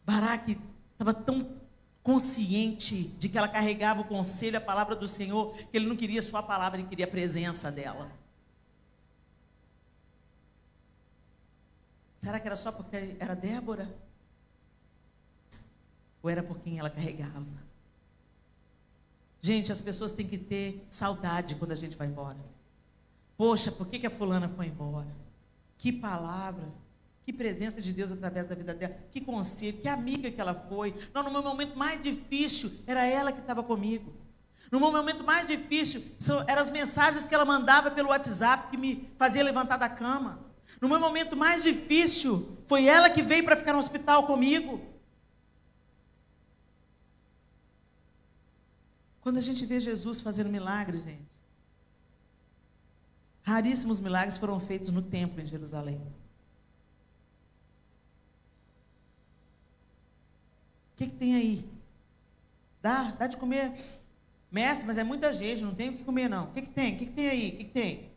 Baraque estava tão consciente de que ela carregava o conselho, a palavra do Senhor, que ele não queria só a palavra, ele queria a presença dela. Será que era só porque era Débora? Ou era por quem ela carregava? Gente, as pessoas têm que ter saudade quando a gente vai embora. Poxa, por que a fulana foi embora? Que palavra, que presença de Deus através da vida dela, que conselho, que amiga que ela foi. Não, no meu momento mais difícil, era ela que estava comigo. No meu momento mais difícil, eram as mensagens que ela mandava pelo WhatsApp que me fazia levantar da cama. No meu momento mais difícil, foi ela que veio para ficar no hospital comigo. Quando a gente vê Jesus fazendo milagres, gente, raríssimos milagres foram feitos no templo em Jerusalém. O que tem aí? Dá de comer? Mestre, mas é muita gente, não tem o que comer não. O que tem? O que tem aí? O que tem?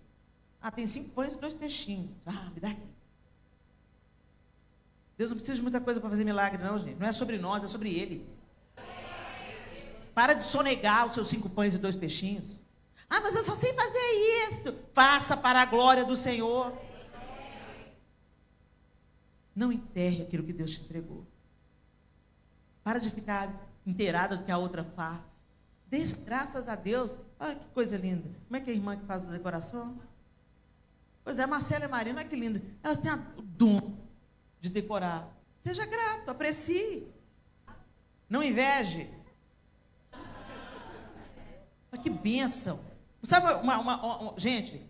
Ah, tem 5 pães e 2 peixinhos. Ah, me dá aqui. Deus não precisa de muita coisa para fazer milagre não, gente. Não é sobre nós, é sobre Ele. Para de sonegar os seus 5 pães e 2 peixinhos. Ah, mas eu só sei fazer isso. Faça para a glória do Senhor. Não enterre aquilo que Deus te entregou. Para de ficar inteirada do que a outra faz. Deixa, graças a Deus. Olha que coisa linda. Como é que é a irmã que faz a decoração? Pois é, a Marcela e a Marina, olha que linda. Elas têm o dom de decorar. Seja grato, aprecie. Não inveje. Olha que bênção. Sabe, gente,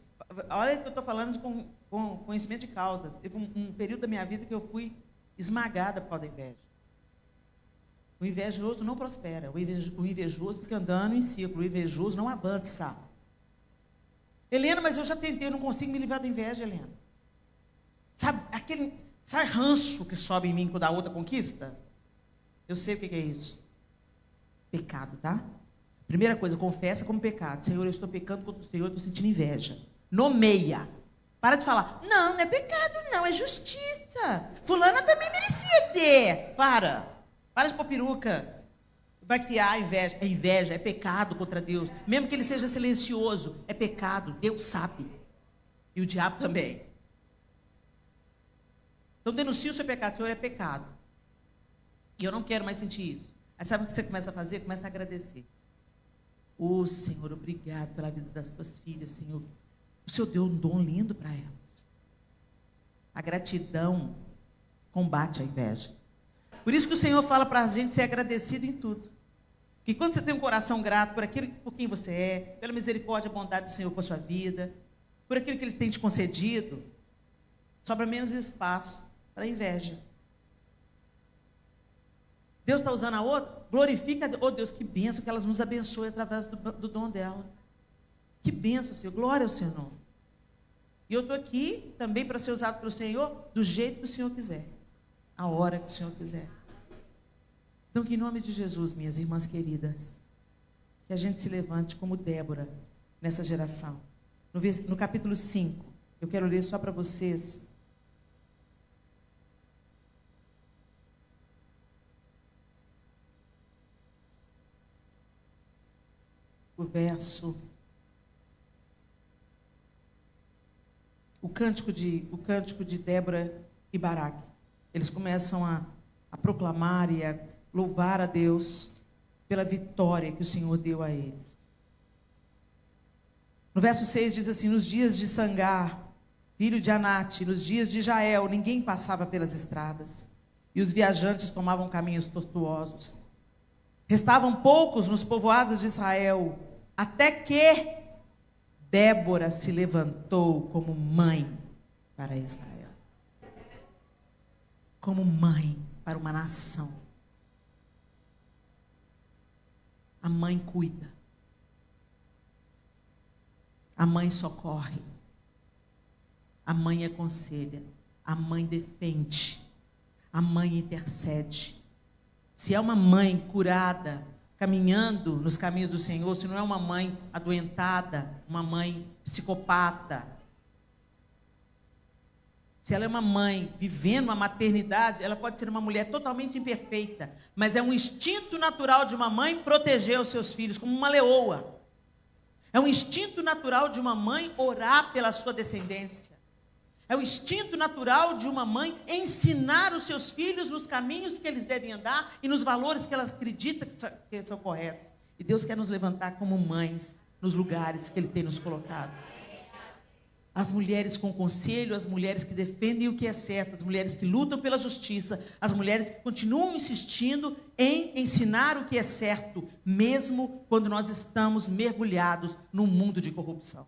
olha que eu estou falando com conhecimento de causa. Teve um período da minha vida que eu fui esmagada por causa da inveja. O invejoso não prospera. O invejoso fica andando em círculo. O invejoso não avança. Helena, mas eu já tentei, eu não consigo me livrar da inveja, Helena. Sabe ranço que sobe em mim quando a outra conquista? Eu sei o que é isso. Pecado, tá? Primeira coisa, confessa como pecado. Senhor, eu estou pecando contra o Senhor, eu estou sentindo inveja. Nomeia. Para de falar, não é pecado, não, é justiça. Fulana também merecia ter. Para de pôr peruca. Vai criar a inveja. É inveja, é pecado contra Deus. Mesmo que ele seja silencioso, é pecado. Deus sabe. E o diabo também. Então denuncie o seu pecado. Senhor, é pecado. E eu não quero mais sentir isso. Aí sabe o que você começa a fazer? Começa a agradecer. Ô Senhor, obrigado pela vida das suas filhas, Senhor. O Senhor deu um dom lindo para elas. A gratidão combate a inveja. Por isso que o Senhor fala para a gente ser agradecido em tudo. Que quando você tem um coração grato por aquilo, por quem você é, pela misericórdia e bondade do Senhor com a sua vida, por aquilo que Ele tem te concedido, sobra menos espaço para a inveja. Deus está usando a outra? Glorifica, oh Deus, que bênção que elas nos abençoem através do dom dela. Que bênção, Senhor, glória ao Seu nome. E eu estou aqui também para ser usado pelo Senhor do jeito que o Senhor quiser, a hora que o Senhor quiser. Então, que em nome de Jesus, minhas irmãs queridas, que a gente se levante como Débora nessa geração. No capítulo 5, eu quero ler só para vocês. O cântico de Débora e Baraque. Eles começam a proclamar e a louvar a Deus pela vitória que o Senhor deu a eles. No verso 6 diz assim: nos dias de Sangar, filho de Anate, nos dias de Jael, ninguém passava pelas estradas, e os viajantes tomavam caminhos tortuosos. Restavam poucos nos povoados de Israel, até que Débora se levantou como mãe para Israel. Como mãe para uma nação. A mãe cuida. A mãe socorre. A mãe aconselha. A mãe defende. A mãe intercede. Se é uma mãe curada, caminhando nos caminhos do Senhor, se não é uma mãe adoentada, uma mãe psicopata, se ela é uma mãe vivendo uma maternidade, ela pode ser uma mulher totalmente imperfeita, mas é um instinto natural de uma mãe proteger os seus filhos, como uma leoa. É um instinto natural de uma mãe orar pela sua descendência. É o instinto natural de uma mãe ensinar os seus filhos nos caminhos que eles devem andar e nos valores que ela acredita que são corretos. E Deus quer nos levantar como mães nos lugares que Ele tem nos colocado. As mulheres com conselho, as mulheres que defendem o que é certo, as mulheres que lutam pela justiça, as mulheres que continuam insistindo em ensinar o que é certo, mesmo quando nós estamos mergulhados num mundo de corrupção.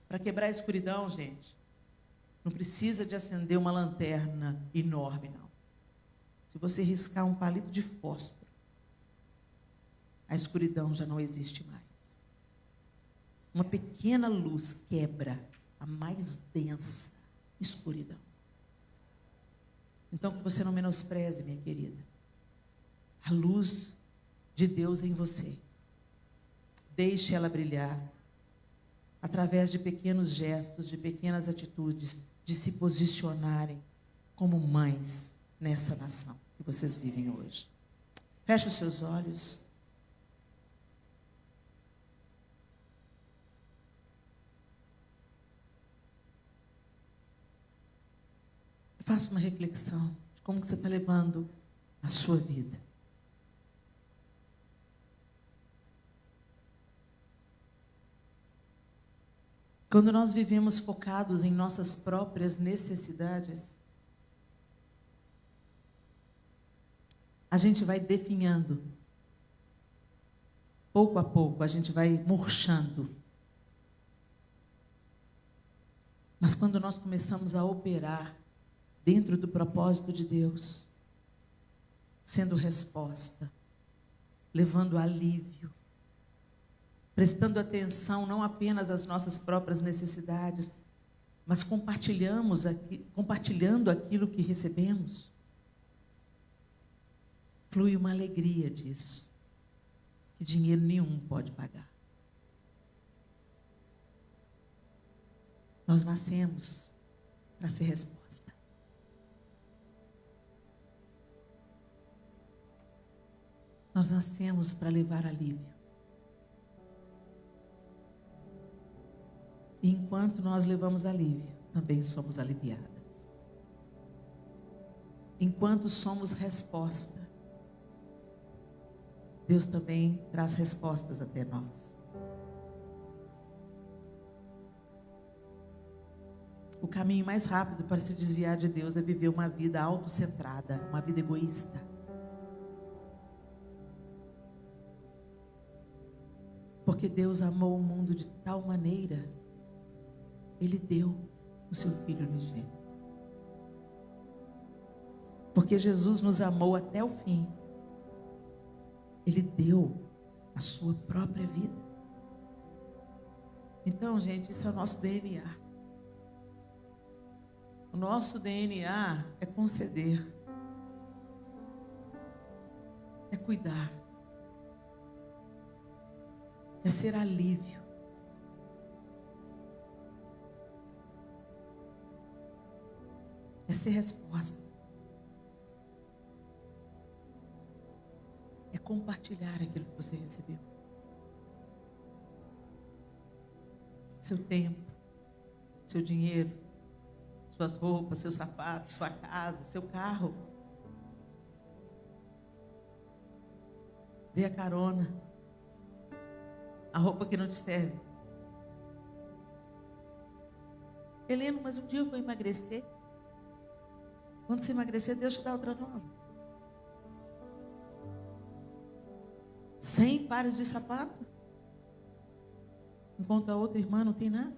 Para quebrar a escuridão, gente, não precisa de acender uma lanterna enorme, não. Se você riscar um palito de fósforo, a escuridão já não existe mais. Uma pequena luz quebra a mais densa escuridão. Então, que você não menospreze, minha querida, a luz de Deus em você. Deixe ela brilhar através de pequenos gestos, de pequenas atitudes, de se posicionarem como mães nessa nação que vocês vivem hoje. Feche os seus olhos. Faça uma reflexão de como você está levando a sua vida. Quando nós vivemos focados em nossas próprias necessidades, a gente vai definhando. Pouco a pouco, a gente vai murchando. Mas quando nós começamos a operar dentro do propósito de Deus, sendo resposta, levando alívio, prestando atenção não apenas às nossas próprias necessidades, mas compartilhando aquilo que recebemos, flui uma alegria disso, que dinheiro nenhum pode pagar. Nós nascemos para ser resposta. Nós nascemos para levar alívio. E enquanto nós levamos alívio, também somos aliviadas. Enquanto somos resposta, Deus também traz respostas até nós. O caminho mais rápido para se desviar de Deus é viver uma vida autocentrada, uma vida egoísta. Porque Deus amou o mundo de tal maneira, Ele deu o seu Filho unigênito. Porque Jesus nos amou até o fim. Ele deu a sua própria vida. Então, gente, isso é o nosso DNA. O nosso DNA é conceder, é cuidar, é ser alívio. É ser resposta. É compartilhar aquilo que você recebeu. Seu tempo, seu dinheiro, suas roupas, seus sapatos, sua casa, seu carro. Dê a carona. A roupa que não te serve. Helena, mas um dia eu vou emagrecer. Quando você emagrecer, Deus te dá outra nova. 100 pares de sapato. Enquanto a outra irmã não tem nada.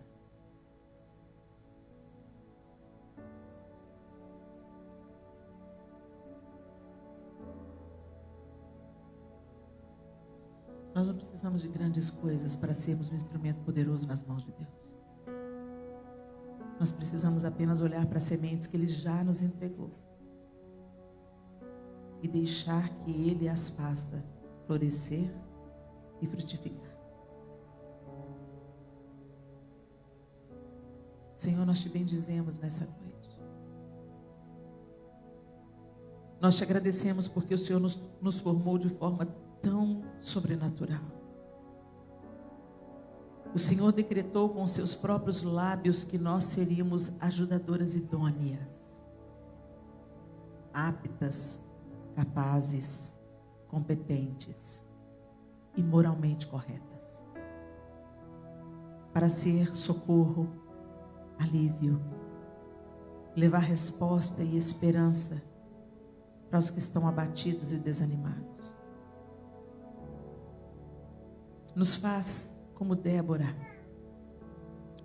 Nós não precisamos de grandes coisas para sermos um instrumento poderoso nas mãos de Deus. Nós precisamos apenas olhar para as sementes que Ele já nos entregou e deixar que Ele as faça florescer e frutificar. Senhor, nós te bendizemos nessa noite. Nós te agradecemos porque o Senhor nos formou de forma tão sobrenatural. O Senhor decretou com seus próprios lábios que nós seríamos ajudadoras idôneas, aptas, capazes, competentes e moralmente corretas, para ser socorro, alívio, levar resposta e esperança para os que estão abatidos e desanimados. Nos faz como Débora,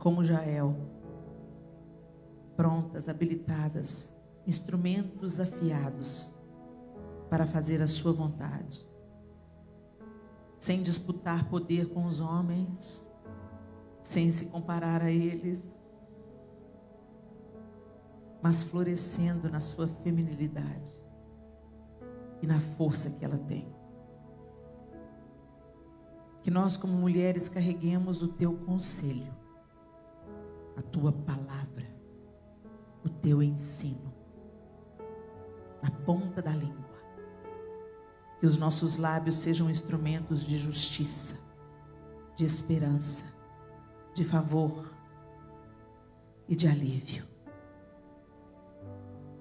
como Jael, prontas, habilitadas, instrumentos afiados para fazer a sua vontade, sem disputar poder com os homens, sem se comparar a eles, mas florescendo na sua feminilidade e na força que ela tem. Que nós, como mulheres, carreguemos o teu conselho, a tua palavra, o teu ensino, na ponta da língua. Que os nossos lábios sejam instrumentos de justiça, de esperança, de favor e de alívio.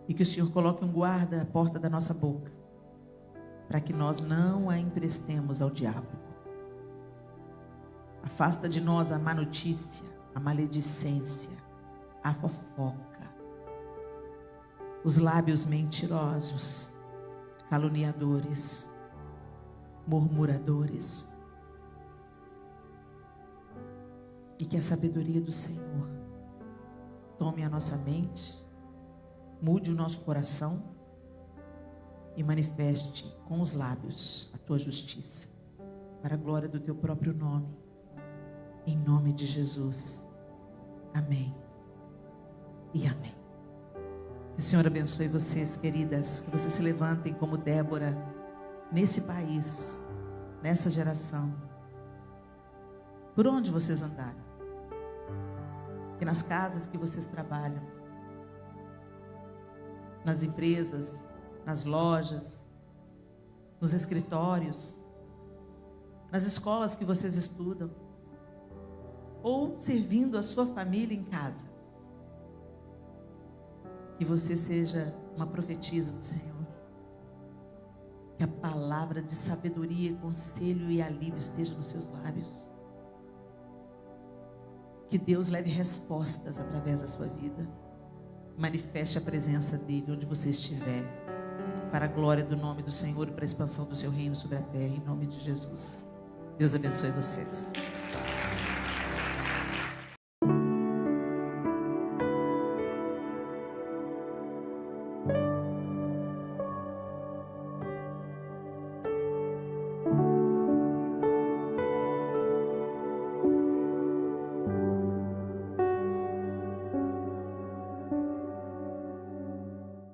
E que o Senhor coloque um guarda à porta da nossa boca, para que nós não a emprestemos ao diabo. Afasta de nós a má notícia, a maledicência, a fofoca, os lábios mentirosos, caluniadores, murmuradores. E que a sabedoria do Senhor tome a nossa mente, mude o nosso coração e manifeste com os lábios a tua justiça, para a glória do teu próprio nome, em nome de Jesus. Amém e amém. Que o Senhor abençoe vocês, queridas, que vocês se levantem como Débora nesse país, nessa geração, por onde vocês andarem, que nas casas que vocês trabalham, nas empresas, nas lojas, nos escritórios, nas escolas que vocês estudam, ou servindo a sua família em casa, que você seja uma profetisa do Senhor, que a palavra de sabedoria, conselho e alívio esteja nos seus lábios, que Deus leve respostas através da sua vida, manifeste a presença dEle onde você estiver, para a glória do nome do Senhor e para a expansão do seu reino sobre a terra, em nome de Jesus. Deus abençoe vocês.